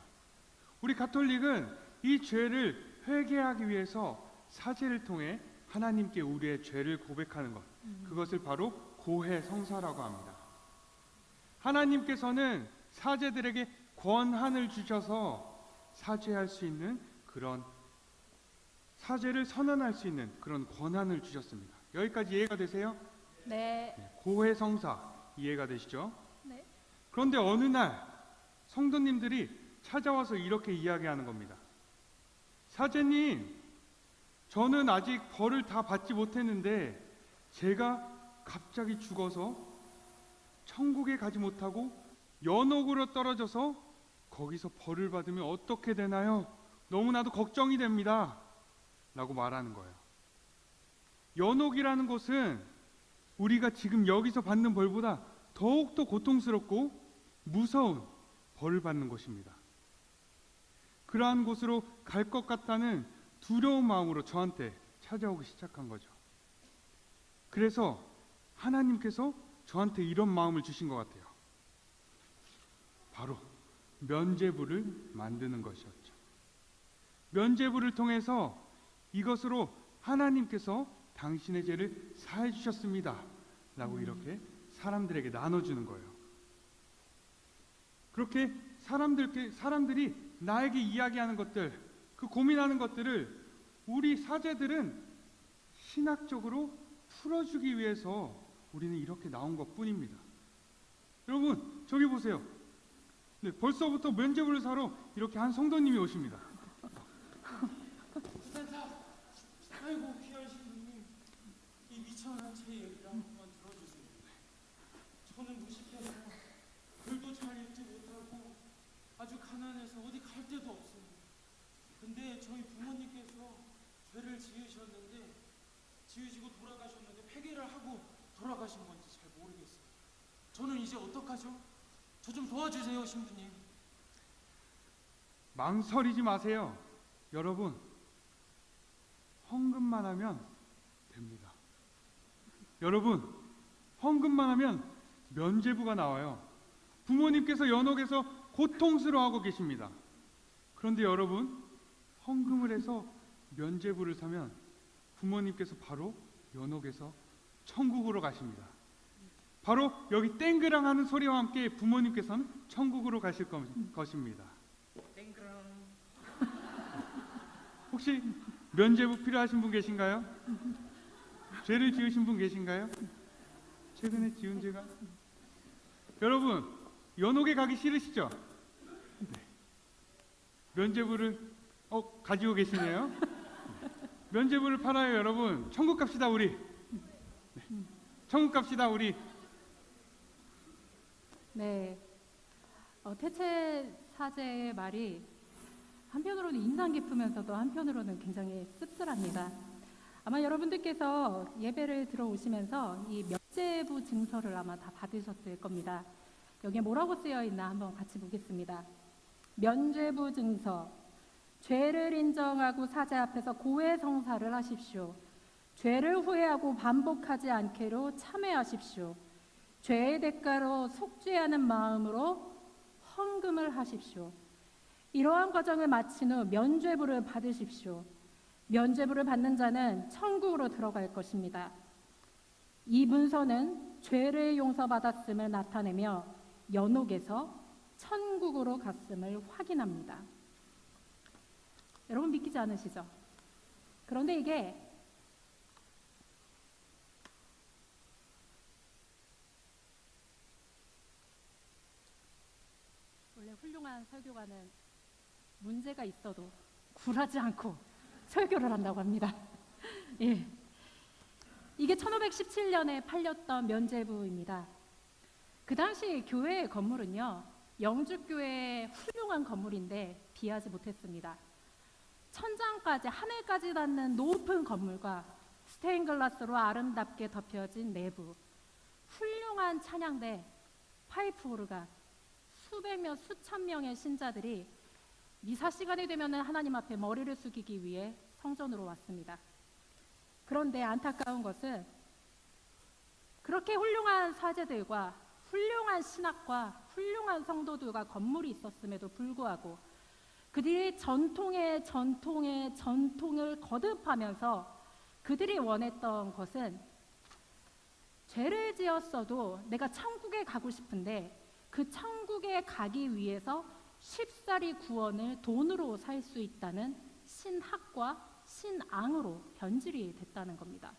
우리 가톨릭은 이 죄를 회개하기 위해서 사제를 통해 하나님께 우리의 죄를 고백하는 것, 그것을 바로 고해 성사라고 합니다. 하나님께서는 사제들에게 권한을 주셔서 사죄할 수 있는 그런 사죄를 선언할 수 있는 그런 권한을 주셨습니다. 여기까지 이해가 되세요?
네.
고해 성사 이해가 되시죠?
네.
그런데 어느 날 성도님들이 찾아와서 이렇게 이야기하는 겁니다. 사제님, 저는 아직 벌을 다 받지 못했는데 제가 갑자기 죽어서 천국에 가지 못하고 연옥으로 떨어져서 거기서 벌을 받으면 어떻게 되나요? 너무나도 걱정이 됩니다. 라고 말하는 거예요. 연옥이라는 곳은 우리가 지금 여기서 받는 벌보다 더욱더 고통스럽고 무서운 벌을 받는 곳입니다. 그러한 곳으로 갈 것 같다는 두려운 마음으로 저한테 찾아오기 시작한 거죠. 그래서 하나님께서 저한테 이런 마음을 주신 것 같아요. 바로 면죄부를 만드는 것이었죠. 면죄부를 통해서 이것으로 하나님께서 당신의 죄를 사해 주셨습니다. 라고 이렇게 사람들에게 나눠주는 거예요. 그렇게 사람들이 나에게 이야기하는 것들, 그 고민하는 것들을 우리 사제들은 신학적으로 풀어주기 위해서 우리는 이렇게 나온 것뿐입니다. 여러분, 저기 보세요. 네, 벌써부터 면죄부를 사러 이렇게 한 성도님이 오십니다.
아이고 귀한 신부님, 이 미천한 제 얘기를 한 번만 들어주세요. 저는 무식해서 글도 잘 읽지 못하고 아주 가난해서 어디 갈 데도 없어요. 근데 저희 부모님께서 죄를 지으시고 돌아가셨는데 회개를 하고 돌아가신 건지 잘 모르겠어요. 저는 이제 어떡하죠? 저 좀 도와주세요, 신부님.
망설이지 마세요. 여러분, 헌금만 하면 됩니다. 여러분, 헌금만 하면 면죄부가 나와요. 부모님께서 연옥에서 고통스러워하고 계십니다. 그런데 여러분, 헌금을 해서 면죄부를 사면 부모님께서 바로 연옥에서 천국으로 가십니다. 바로 여기 땡그랑 하는 소리와 함께 부모님께서는 천국으로 가실 것입니다.
땡그랑.
혹시 면죄부 필요하신 분 계신가요? 죄를 지으신 분 계신가요? 최근에 지은 죄가? 여러분, 연옥에 가기 싫으시죠? 네. 면죄부를 가지고 계시네요. 네. 면죄부를 팔아요, 여러분. 천국 갑시다, 우리. 네. 천국 갑시다, 우리.
네, 태채 사제의 말이 한편으로는 인상 깊으면서도 한편으로는 굉장히 씁쓸합니다. 아마 여러분들께서 예배를 들어오시면서 이 면죄부 증서를 아마 다 받으셨을 겁니다. 여기에 뭐라고 쓰여 있나 한번 같이 보겠습니다. 면죄부 증서. 죄를 인정하고 사제 앞에서 고해 성사를 하십시오. 죄를 후회하고 반복하지 않게로 참회하십시오. 죄의 대가로 속죄하는 마음으로 헌금을 하십시오. 이러한 과정을 마친 후 면죄부를 받으십시오. 면죄부를 받는 자는 천국으로 들어갈 것입니다. 이 문서는 죄를 용서받았음을 나타내며 연옥에서 천국으로 갔음을 확인합니다. 여러분 믿기지 않으시죠? 그런데 이게 원래 훌륭한 설교가는 문제가 있어도 굴하지 않고 설교를 한다고 합니다. 예. 이게 1517년에 팔렸던 면죄부입니다. 그 당시 교회의 건물은요, 영주교회의 훌륭한 건물인데 비하지 못했습니다. 천장까지, 하늘까지 닿는 높은 건물과 스테인글라스로 아름답게 덮여진 내부, 훌륭한 찬양대, 파이프 오르간, 수백명, 수천 명의 신자들이 미사 시간이 되면 하나님 앞에 머리를 숙이기 위해 성전으로 왔습니다. 그런데 안타까운 것은 그렇게 훌륭한 사제들과 훌륭한 신학과 훌륭한 성도들과 건물이 있었음에도 불구하고 그들이 전통의 전통을 거듭하면서 그들이 원했던 것은 죄를 지었어도 내가 천국에 가고 싶은데 그 천국에 가기 위해서 쉽사리 구원을 돈으로 살 수 있다는 신학과 신앙으로 변질이 됐다는 겁니다.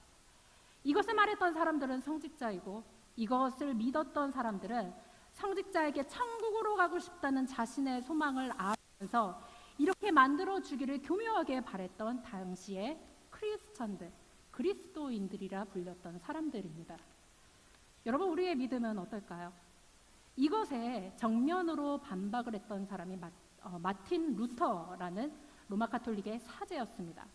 이것을 말했던 사람들은 성직자이고 이것을 믿었던 사람들은 성직자에게 천국으로 가고 싶다는 자신의 소망을 알면서 이렇게 만들어 주기를 교묘하게 바랬던 당시의 크리스천들, 그리스도인들이라 불렸던 사람들입니다. 여러분, 우리의 믿음은 어떨까요? 이것에 정면으로 반박을 했던 사람이 마틴 루터라는 로마 카톨릭의 사제였습니다.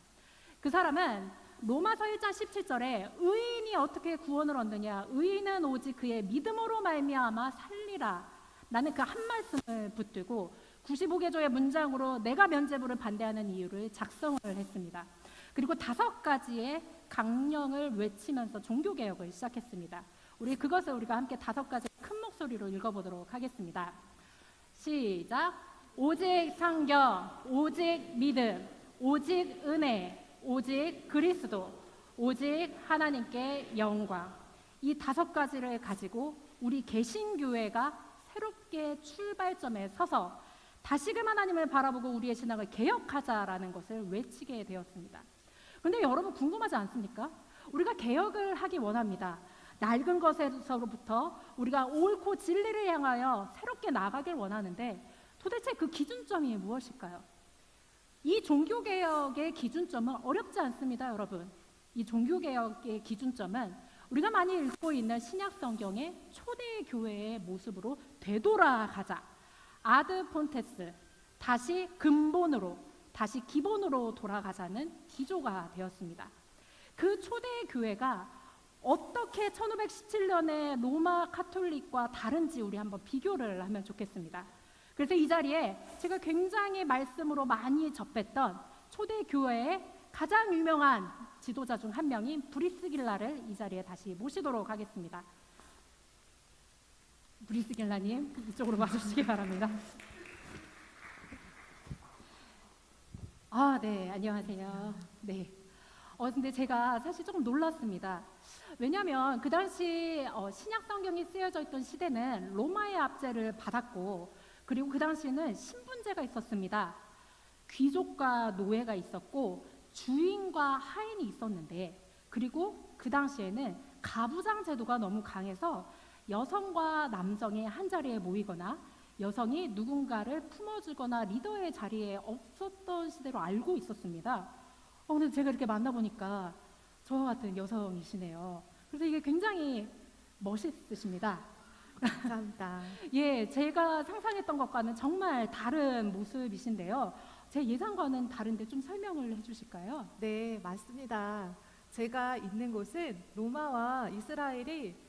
그 사람은 로마서 1장 17절에 의인이 어떻게 구원을 얻느냐, 의인은 오직 그의 믿음으로 말미암아 살리라 라는 그 한 말씀을 붙들고 95개조의 문장으로 내가 면죄부를 반대하는 이유를 작성을 했습니다. 그리고 5가지의 강령을 외치면서 종교개혁을 시작했습니다. 그것을 우리가 함께 5가지 큰 목소리로 읽어보도록 하겠습니다. 시작. 오직 성경, 오직 믿음, 오직 은혜, 오직 그리스도, 오직 하나님께 영광. 이 5가지를 가지고 우리 개신교회가 새롭게 출발점에 서서 다시금 하나님을 바라보고 우리의 신앙을 개혁하자라는 것을 외치게 되었습니다. 그런데 여러분, 궁금하지 않습니까? 우리가 개혁을 하기 원합니다. 낡은 것에서부터 우리가 옳고 진리를 향하여 새롭게 나아가길 원하는데 도대체 그 기준점이 무엇일까요? 이 종교개혁의 기준점은 어렵지 않습니다, 여러분. 이 종교개혁의 기준점은 우리가 많이 읽고 있는 신약성경의 초대교회의 모습으로 되돌아가자. 아드 폰테스, 다시 근본으로, 다시 기본으로 돌아가자는 기조가 되었습니다. 그 초대교회가 어떻게 1517년에 로마 카톨릭과 다른지 우리 한번 비교를 하면 좋겠습니다. 그래서 이 자리에 제가 굉장히 말씀으로 많이 접했던 초대교회의 가장 유명한 지도자 중 한 명인 브리스길라를 이 자리에 다시 모시도록 하겠습니다. 브리스길라님, 이쪽으로 와주시기 바랍니다. 네, 안녕하세요. 네. 근데 제가 사실 조금 놀랐습니다. 왜냐하면 그 당시 신약 성경이 쓰여져 있던 시대는 로마의 압제를 받았고, 그리고 그 당시에는 신분제가 있었습니다. 귀족과 노예가 있었고 주인과 하인이 있었는데, 그리고 그 당시에는 가부장 제도가 너무 강해서 여성과 남성이 한 자리에 모이거나 여성이 누군가를 품어주거나 리더의 자리에 없었던 시대로 알고 있었습니다. 근데 제가 이렇게 만나보니까 저와 같은 여성이시네요. 그래서 이게 굉장히 멋있으십니다.
감사합니다.
예, 제가 상상했던 것과는 정말 다른 모습이신데요. 제 예상과는 다른데 좀 설명을 해주실까요?
네, 맞습니다. 제가 있는 곳은 로마와 이스라엘이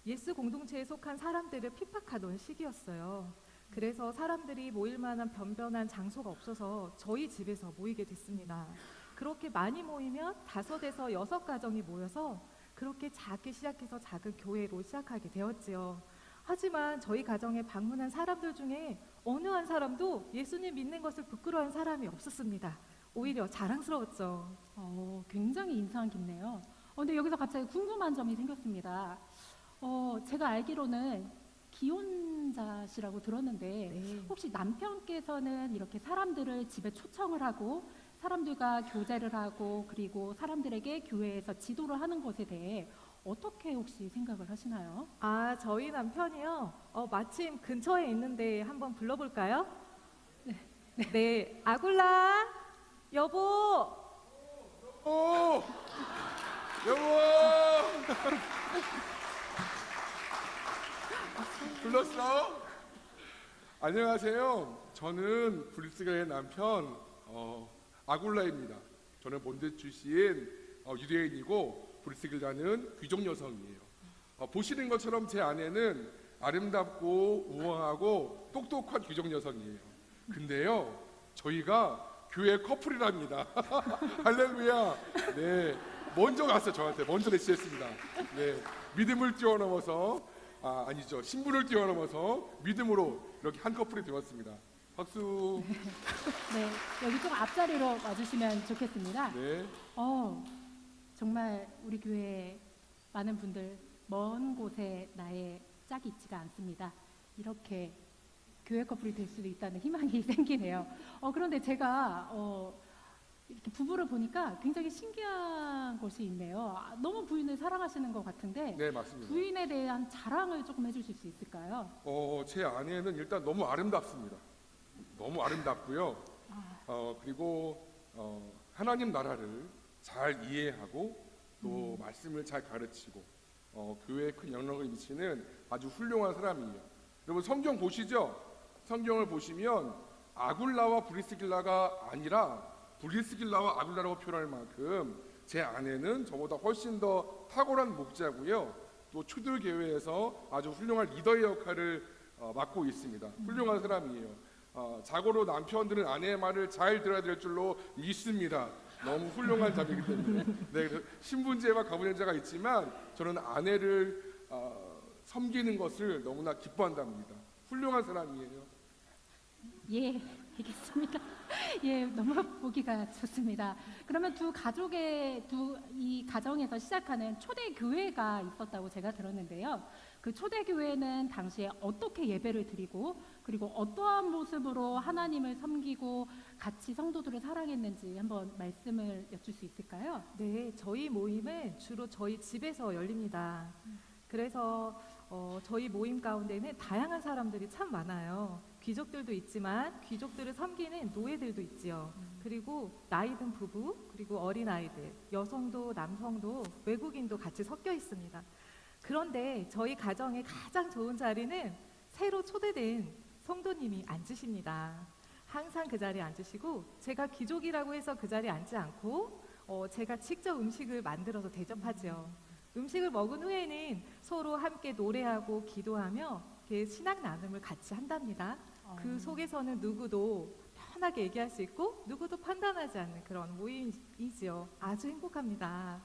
예수 공동체에 속한 사람들을 핍박하던 시기였어요. 그래서 사람들이 모일 만한 변변한 장소가 없어서 저희 집에서 모이게 됐습니다. 그렇게 많이 모이면 5에서 6가정이 모여서 그렇게 작게 시작해서 작은 교회로 시작하게 되었지요. 하지만 저희 가정에 방문한 사람들 중에 어느 한 사람도 예수님 믿는 것을 부끄러워한 사람이 없었습니다. 오히려 자랑스러웠죠.
굉장히 인상 깊네요. 근데 여기서 갑자기 궁금한 점이 생겼습니다. 제가 알기로는 기혼자시라고 들었는데
네.
혹시 남편께서는 이렇게 사람들을 집에 초청을 하고 사람들과 교제를 하고 그리고 사람들에게 교회에서 지도를 하는 것에 대해 어떻게 혹시 생각을 하시나요?
저희 남편이요. 마침 근처에 있는데 한번 불러볼까요? 네, 아굴라 여보.
여보! 불렀어? 안녕하세요. 저는 브리스길라의 남편 아굴라입니다. 저는 몬데 출신 유대인이고 브리스길라는 귀족 여성이에요. 보시는 것처럼 제 아내는 아름답고 우아하고 똑똑한 귀족 여성이에요. 근데요, 저희가 교회 커플이랍니다. 할렐루야. 네, 먼저 갔어요. 저한테 먼저 메시지했습니다. 네, 믿음을 뛰어넘어서 아니죠, 신분을 뛰어넘어서 믿음으로 이렇게 한 커플이 되었습니다. 박수.
네, 여기 좀 앞자리로 와주시면 좋겠습니다.
네.
정말 우리 교회 많은 분들 먼 곳에 나의 짝이 있지가 않습니다. 이렇게 교회 커플이 될 수도 있다는 희망이 생기네요. 그런데 제가 이렇게 부부를 보니까 굉장히 신기한 것이 있네요. 너무 부인을 사랑하시는 것 같은데
네, 맞습니다.
부인에 대한 자랑을 조금 해주실 수 있을까요?
제 아내는 일단 너무 아름답습니다. 너무 아름답고요. 그리고 하나님 나라를 잘 이해하고 또 말씀을 잘 가르치고 교회에 큰 영향을 미치는 아주 훌륭한 사람이에요. 여러분 성경 보시죠. 성경을 보시면 아굴라와 브리스길라가 아니라 브리스길라와 아굴라라고 표현할 만큼 제 아내는 저보다 훨씬 더 탁월한 목자고요. 또 초대교회에서 아주 훌륭한 리더의 역할을 맡고 있습니다. 훌륭한 사람이에요. 자고로 남편들은 아내의 말을 잘 들어야 될 줄로 믿습니다. 너무 훌륭한 자매이기 때문에. 네, 신분제와 가부년제가 있지만 저는 아내를 섬기는 것을 너무나 기뻐한답니다. 훌륭한 사람이에요.
예, 알겠습니다. 예, 너무 보기가 좋습니다. 그러면 이 가정에서 시작하는 초대 교회가 있었다고 제가 들었는데요. 그 초대 교회는 당시에 어떻게 예배를 드리고 그리고 어떠한 모습으로 하나님을 섬기고 같이 성도들을 사랑했는지 한번 말씀을 여쭐 수 있을까요?
네, 저희 모임은 주로 저희 집에서 열립니다. 그래서 저희 모임 가운데는 다양한 사람들이 참 많아요. 귀족들도 있지만 귀족들을 섬기는 노예들도 있지요. 그리고 나이 든 부부, 그리고 어린아이들, 여성도 남성도 외국인도 같이 섞여 있습니다. 그런데 저희 가정의 가장 좋은 자리는 새로 초대된 성도님이 앉으십니다. 항상 그 자리에 앉으시고 제가 귀족이라고 해서 그 자리에 앉지 않고 제가 직접 음식을 만들어서 대접하죠. 음식을 먹은 후에는 서로 함께 노래하고 기도하며 이렇게 신앙 나눔을 같이 한답니다. 그 속에서는 누구도 편하게 얘기할 수 있고 누구도 판단하지 않는 그런 모임이지요. 아주 행복합니다.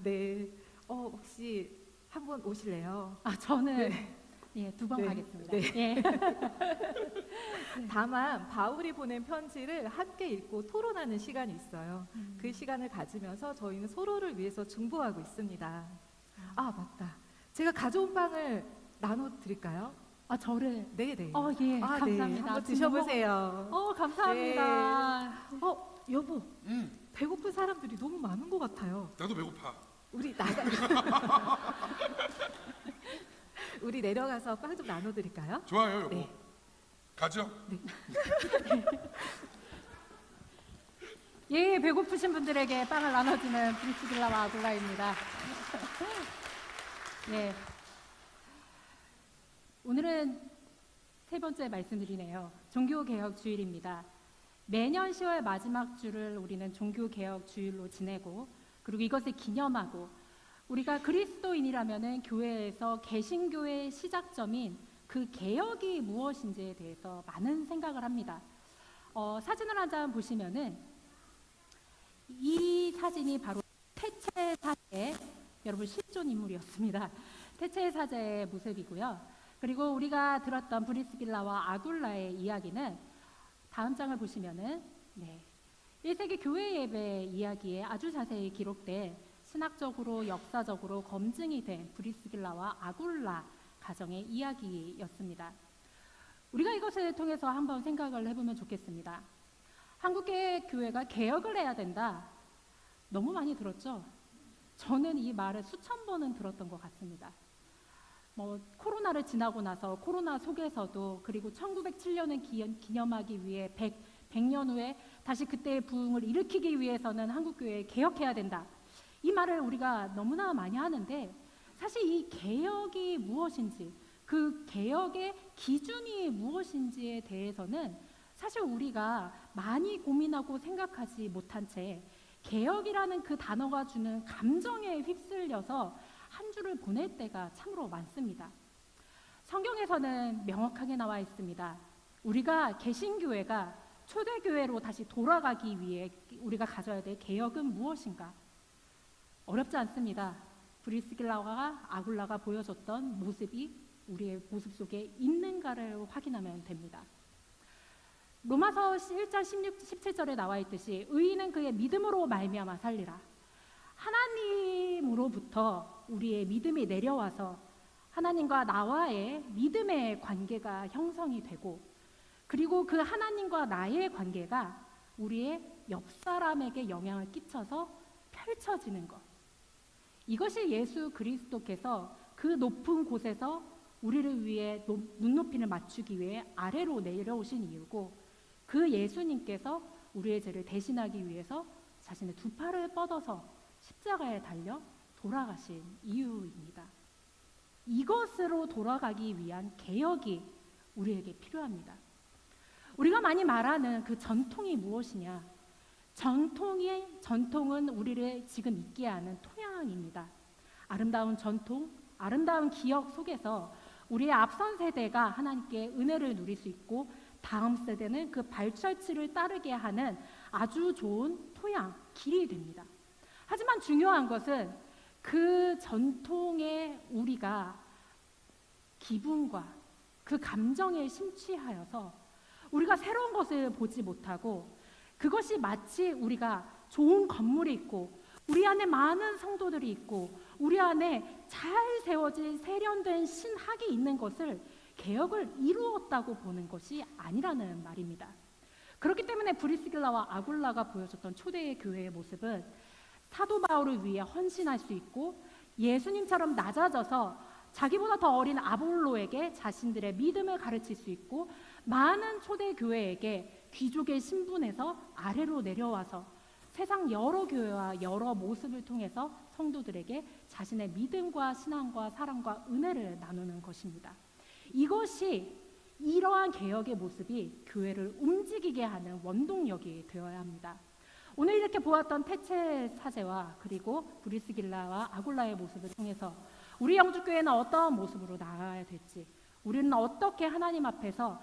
네, 혹시 한번 오실래요?
저는
네.
예, 2번 가겠습니다.
네.
예.
다만 바울이 보낸 편지를 함께 읽고 토론하는 시간이 있어요. 그 시간을 가지면서 저희는 서로를 위해서 중보하고 있습니다. 아, 맞다. 제가 가져온 빵을 나눠 드릴까요?
저를?
네네.
예,
네.
감사합니다.
한번 드셔보세요.
감사합니다.
네. 여보, 배고픈 사람들이 너무 많은 것 같아요.
나도 배고파.
우리 우리 내려가서 빵 좀 나눠드릴까요?
좋아요, 여보.
네.
가죠.
네.
예, 배고프신 분들에게 빵을 나눠주는 브리스길라와 아굴라입니다. 예. 오늘은 3번째 말씀드리네요. 종교개혁 주일입니다. 매년 10월 마지막 주를 우리는 종교개혁 주일로 지내고 그리고 이것을 기념하고 우리가 그리스도인이라면 교회에서 개신교의 시작점인 그 개혁이 무엇인지에 대해서 많은 생각을 합니다. 사진을 한 장 보시면은 이 사진이 바로 태체 사제의 여러분 실존 인물이었습니다. 태체 사제의 모습이고요. 그리고 우리가 들었던 브리스길라와 아굴라의 이야기는 다음 장을 보시면은 1세기 교회 예배 이야기에 아주 자세히 기록된 신학적으로 역사적으로 검증이 된 브리스길라와 아굴라 가정의 이야기였습니다. 우리가 이것을 통해서 한번 생각을 해보면 좋겠습니다. 한국의 교회가 개혁을 해야 된다. 너무 많이 들었죠? 저는 이 말을 수천 번은 들었던 것 같습니다. 코로나를 지나고 나서 코로나 속에서도 그리고 1907년을 기념하기 위해 100년 후에 다시 그때의 부흥을 일으키기 위해서는 한국교회 개혁해야 된다. 이 말을 우리가 너무나 많이 하는데 사실 이 개혁이 무엇인지 그 개혁의 기준이 무엇인지에 대해서는 사실 우리가 많이 고민하고 생각하지 못한 채 개혁이라는 그 단어가 주는 감정에 휩쓸려서 한 주를 보낼 때가 참으로 많습니다. 성경에서는 명확하게 나와 있습니다. 우리가 개신교회가 초대교회로 다시 돌아가기 위해 우리가 가져야 될 개혁은 무엇인가? 어렵지 않습니다. 브리스길라와 아굴라가 보여줬던 모습이 우리의 모습 속에 있는가를 확인하면 됩니다. 로마서 1장 17절에 나와 있듯이 의인은 그의 믿음으로 말미암아 살리라. 하나님으로부터 우리의 믿음이 내려와서 하나님과 나와의 믿음의 관계가 형성이 되고 그리고 그 하나님과 나의 관계가 우리의 옆 사람에게 영향을 끼쳐서 펼쳐지는 것. 이것이 예수 그리스도께서 그 높은 곳에서 우리를 위해 눈높이를 맞추기 위해 아래로 내려오신 이유고 그 예수님께서 우리의 죄를 대신하기 위해서 자신의 두 팔을 뻗어서 십자가에 달려 돌아가신 이유입니다. 이것으로 돌아가기 위한 개혁이 우리에게 필요합니다. 우리가 많이 말하는 그 전통이 무엇이냐? 전통은 우리를 지금 있게 하는 토양입니다. 아름다운 전통, 아름다운 기억 속에서 우리의 앞선 세대가 하나님께 은혜를 누릴 수 있고 다음 세대는 그 발자취를 따르게 하는 아주 좋은 토양, 길이 됩니다. 하지만 중요한 것은 그 전통에 우리가 기분과 그 감정에 심취하여서 우리가 새로운 것을 보지 못하고 그것이 마치 우리가 좋은 건물이 있고 우리 안에 많은 성도들이 있고 우리 안에 잘 세워진 세련된 신학이 있는 것을 개혁을 이루었다고 보는 것이 아니라는 말입니다. 그렇기 때문에 브리스길라와 아굴라가 보여줬던 초대의 교회의 모습은 사도 바울을 위해 헌신할 수 있고 예수님처럼 낮아져서 자기보다 더 어린 아볼로에게 자신들의 믿음을 가르칠 수 있고 많은 초대 교회에게 귀족의 신분에서 아래로 내려와서 세상 여러 교회와 여러 모습을 통해서 성도들에게 자신의 믿음과 신앙과 사랑과 은혜를 나누는 것입니다. 이러한 개혁의 모습이 교회를 움직이게 하는 원동력이 되어야 합니다. 오늘 이렇게 보았던 태체 사제와 그리고 브리스길라와 아굴라의 모습을 통해서 우리 영주교회는 어떠한 모습으로 나아가야 될지, 우리는 어떻게 하나님 앞에서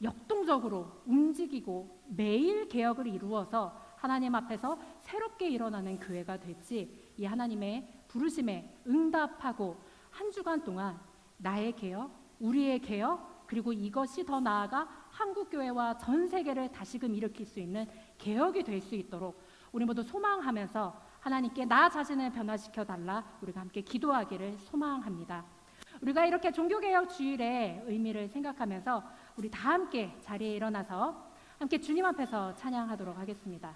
역동적으로 움직이고 매일 개혁을 이루어서 하나님 앞에서 새롭게 일어나는 교회가 될지 이 하나님의 부르심에 응답하고 한 주간 동안 나의 개혁, 우리의 개혁, 그리고 이것이 더 나아가 한국교회와 전 세계를 다시금 일으킬 수 있는 개혁이 될 수 있도록 우리 모두 소망하면서 하나님께 나 자신을 변화시켜 달라 우리가 함께 기도하기를 소망합니다. 우리가 이렇게 종교개혁 주일의 의미를 생각하면서 우리 다 함께 자리에 일어나서 함께 주님 앞에서 찬양하도록 하겠습니다.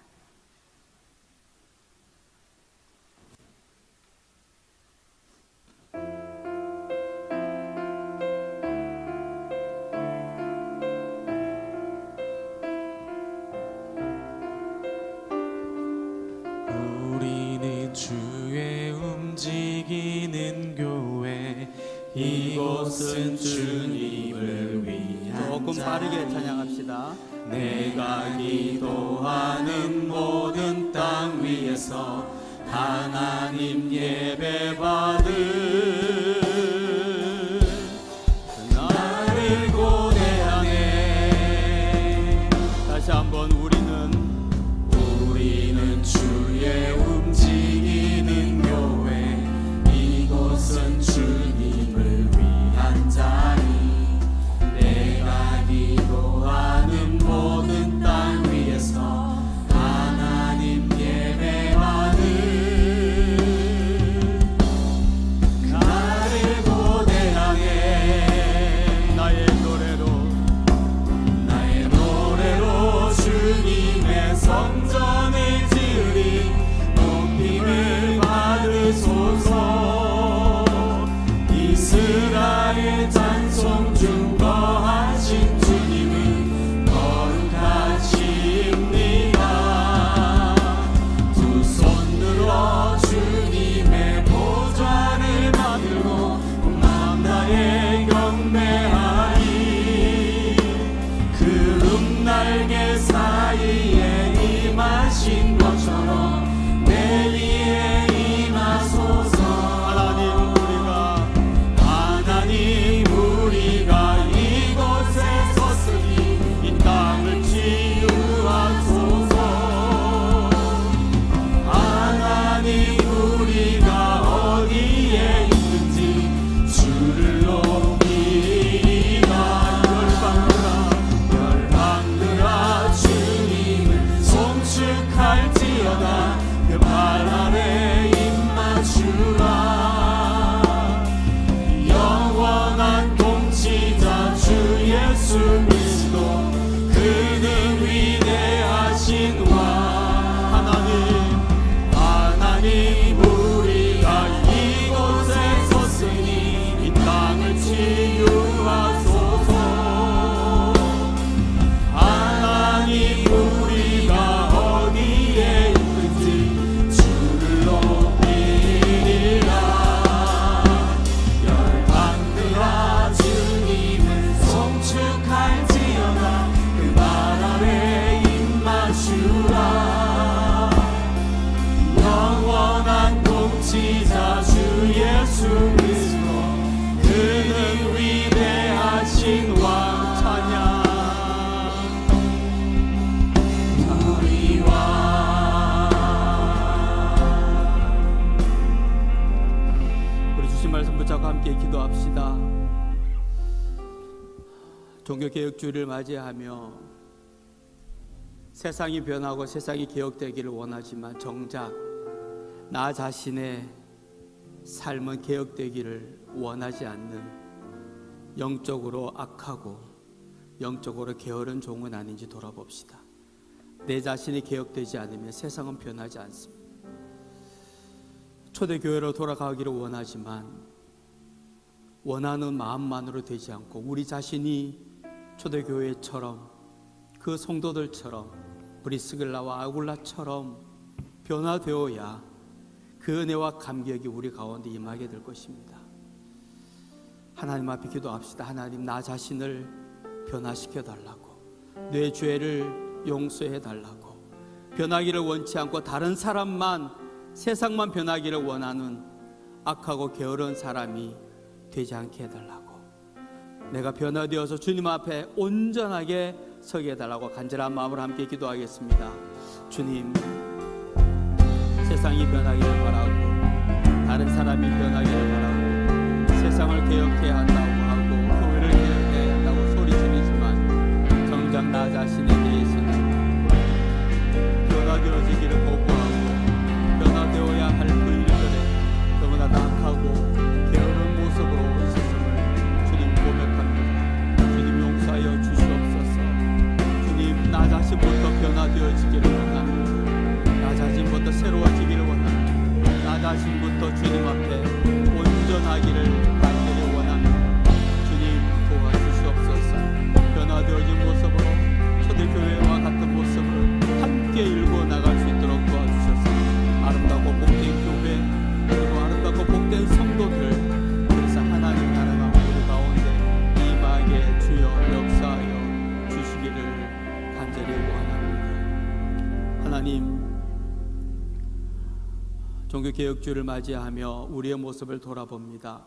우리는 주의 움직이는 교회, 이곳은 주님을 위한
조금 빠르게 찬양합시다.
내가 기도하는 모든 땅 위에서 하나님 예배 받을 나를 고대하네.
다시 한번
우리는 주의 움직이는 교회, 이곳은 주님을 위한 자리. 내가 기도하는 모든 땅 위에서 하나님 예배 받을 나를 고대하게 나의 노래로 주님의 성전을 지으리. 높임을 받으소서. 이스라엘 찬송 중 거하신 주님은 거룩하십니다. 두 손 들어 주님의 보좌를 만들고 온 나의 경배하리. 구름 날개 사이에 임하신 것처럼 내 위에 임하소서. 하나님 우리가 통치자 주 예수 그리스도 그는 위대하신 왕 찬양 우리 왕.
우리 주신 말씀 붙잡고 함께 기도합시다. 종교개혁주의를 맞이하며 세상이 변하고 세상이 개혁되기를 원하지만 정작 나 자신의 삶은 개혁되기를 원하지 않는 영적으로 악하고 영적으로 게으른 종은 아닌지 돌아봅시다. 내 자신이 개혁되지 않으면 세상은 변하지 않습니다. 초대교회로 돌아가기를 원하지만 원하는 마음만으로 되지 않고 우리 자신이 초대교회처럼 그 성도들처럼 브리스길라와 아굴라처럼 변화되어야 그 은혜와 감격이 우리 가운데 임하게 될 것입니다. 하나님 앞에 기도합시다. 하나님, 나 자신을 변화시켜 달라고, 내 죄를 용서해 달라고, 변하기를 원치 않고 다른 사람만, 세상만 변하기를 원하는 악하고 게으른 사람이 되지 않게 해달라고, 내가 변화되어서 주님 앞에 온전하게 서게 해달라고 간절한 마음으로 함께 기도하겠습니다. 주님, 세상이 변하기를 바라고 다른 사람이 변하기를 바라고 세상을 개혁해야 한다고 하고 교회를 개혁해야 한다고 소리지르지만 정작 나 자신에 대해서는 변화되어지기를 거부하고 변화되어야 할 그 일들에 너무나 낙하고 게으른 모습으로 있었음을 주님 고백합니다. 주님 용서하여 주시옵소서. 주님, 나 자신부터 변화되어지기를 원합니다. 나 자신부터 새로워지기를 원합니다. 나 자신부터 주님 앞에 온전하기를 간절히 원합니다. 주님 도와주시옵소서. 변화되어진 모습으로 초대교회와 같은 모습을 함께 일궈 나갈 수 있도록 도와주셔서 아름답고 복된 교회 그리고 아름답고 복된 성도들, 그래서 하나님 나라가 우리 가운데 임하게 주여 역사하여 주시기를 간절히 원합니다. 하나님, 종교개혁주의를 맞이하며 우리의 모습을 돌아봅니다.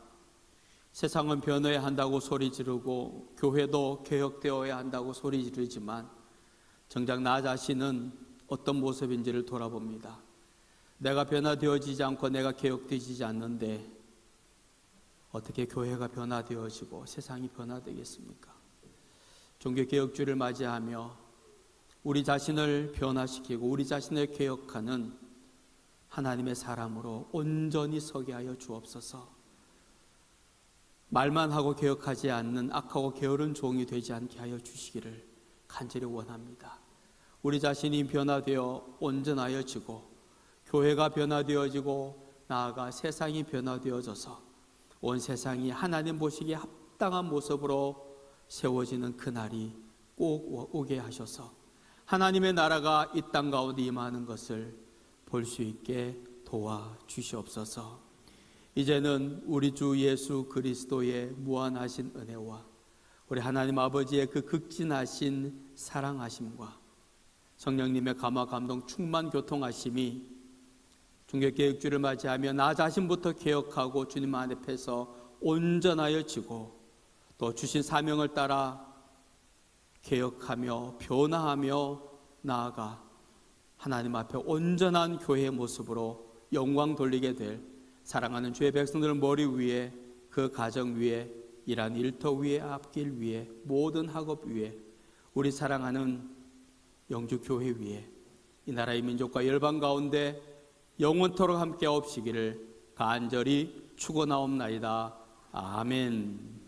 세상은 변해야 한다고 소리 지르고 교회도 개혁되어야 한다고 소리 지르지만 정작 나 자신은 어떤 모습인지를 돌아봅니다. 내가 변화되어지지 않고 내가 개혁되지 않는데 어떻게 교회가 변화되어지고 세상이 변화되겠습니까? 종교개혁주의를 맞이하며 우리 자신을 변화시키고 우리 자신을 개혁하는 하나님의 사람으로 온전히 서게 하여 주옵소서. 말만 하고 개혁하지 않는 악하고 게으른 종이 되지 않게 하여 주시기를 간절히 원합니다. 우리 자신이 변화되어 온전하여지고 교회가 변화되어지고 나아가 세상이 변화되어져서 온 세상이 하나님 보시기에 합당한 모습으로 세워지는 그날이 꼭 오게 하셔서 하나님의 나라가 이 땅 가운데 임하는 것을 볼 수 있게 도와주시옵소서. 이제는 우리 주 예수 그리스도의 무한하신 은혜와 우리 하나님 아버지의 그 극진하신 사랑하심과 성령님의 감화 감동 충만 교통하심이 종교개혁주의를 맞이하며 나 자신부터 개혁하고 주님 앞에서 온전하여지고 또 주신 사명을 따라 개혁하며 변화하며 나아가 하나님 앞에 온전한 교회의 모습으로 영광 돌리게 될 사랑하는 주의 백성들을 머리 위에, 그 가정 위에, 일하는 일터 위에, 앞길 위에, 모든 학업 위에, 우리 사랑하는 영주교회 위에, 이 나라의 민족과 열방 가운데 영원토록 함께 없시기를 간절히 축원하옵나이다. 아멘.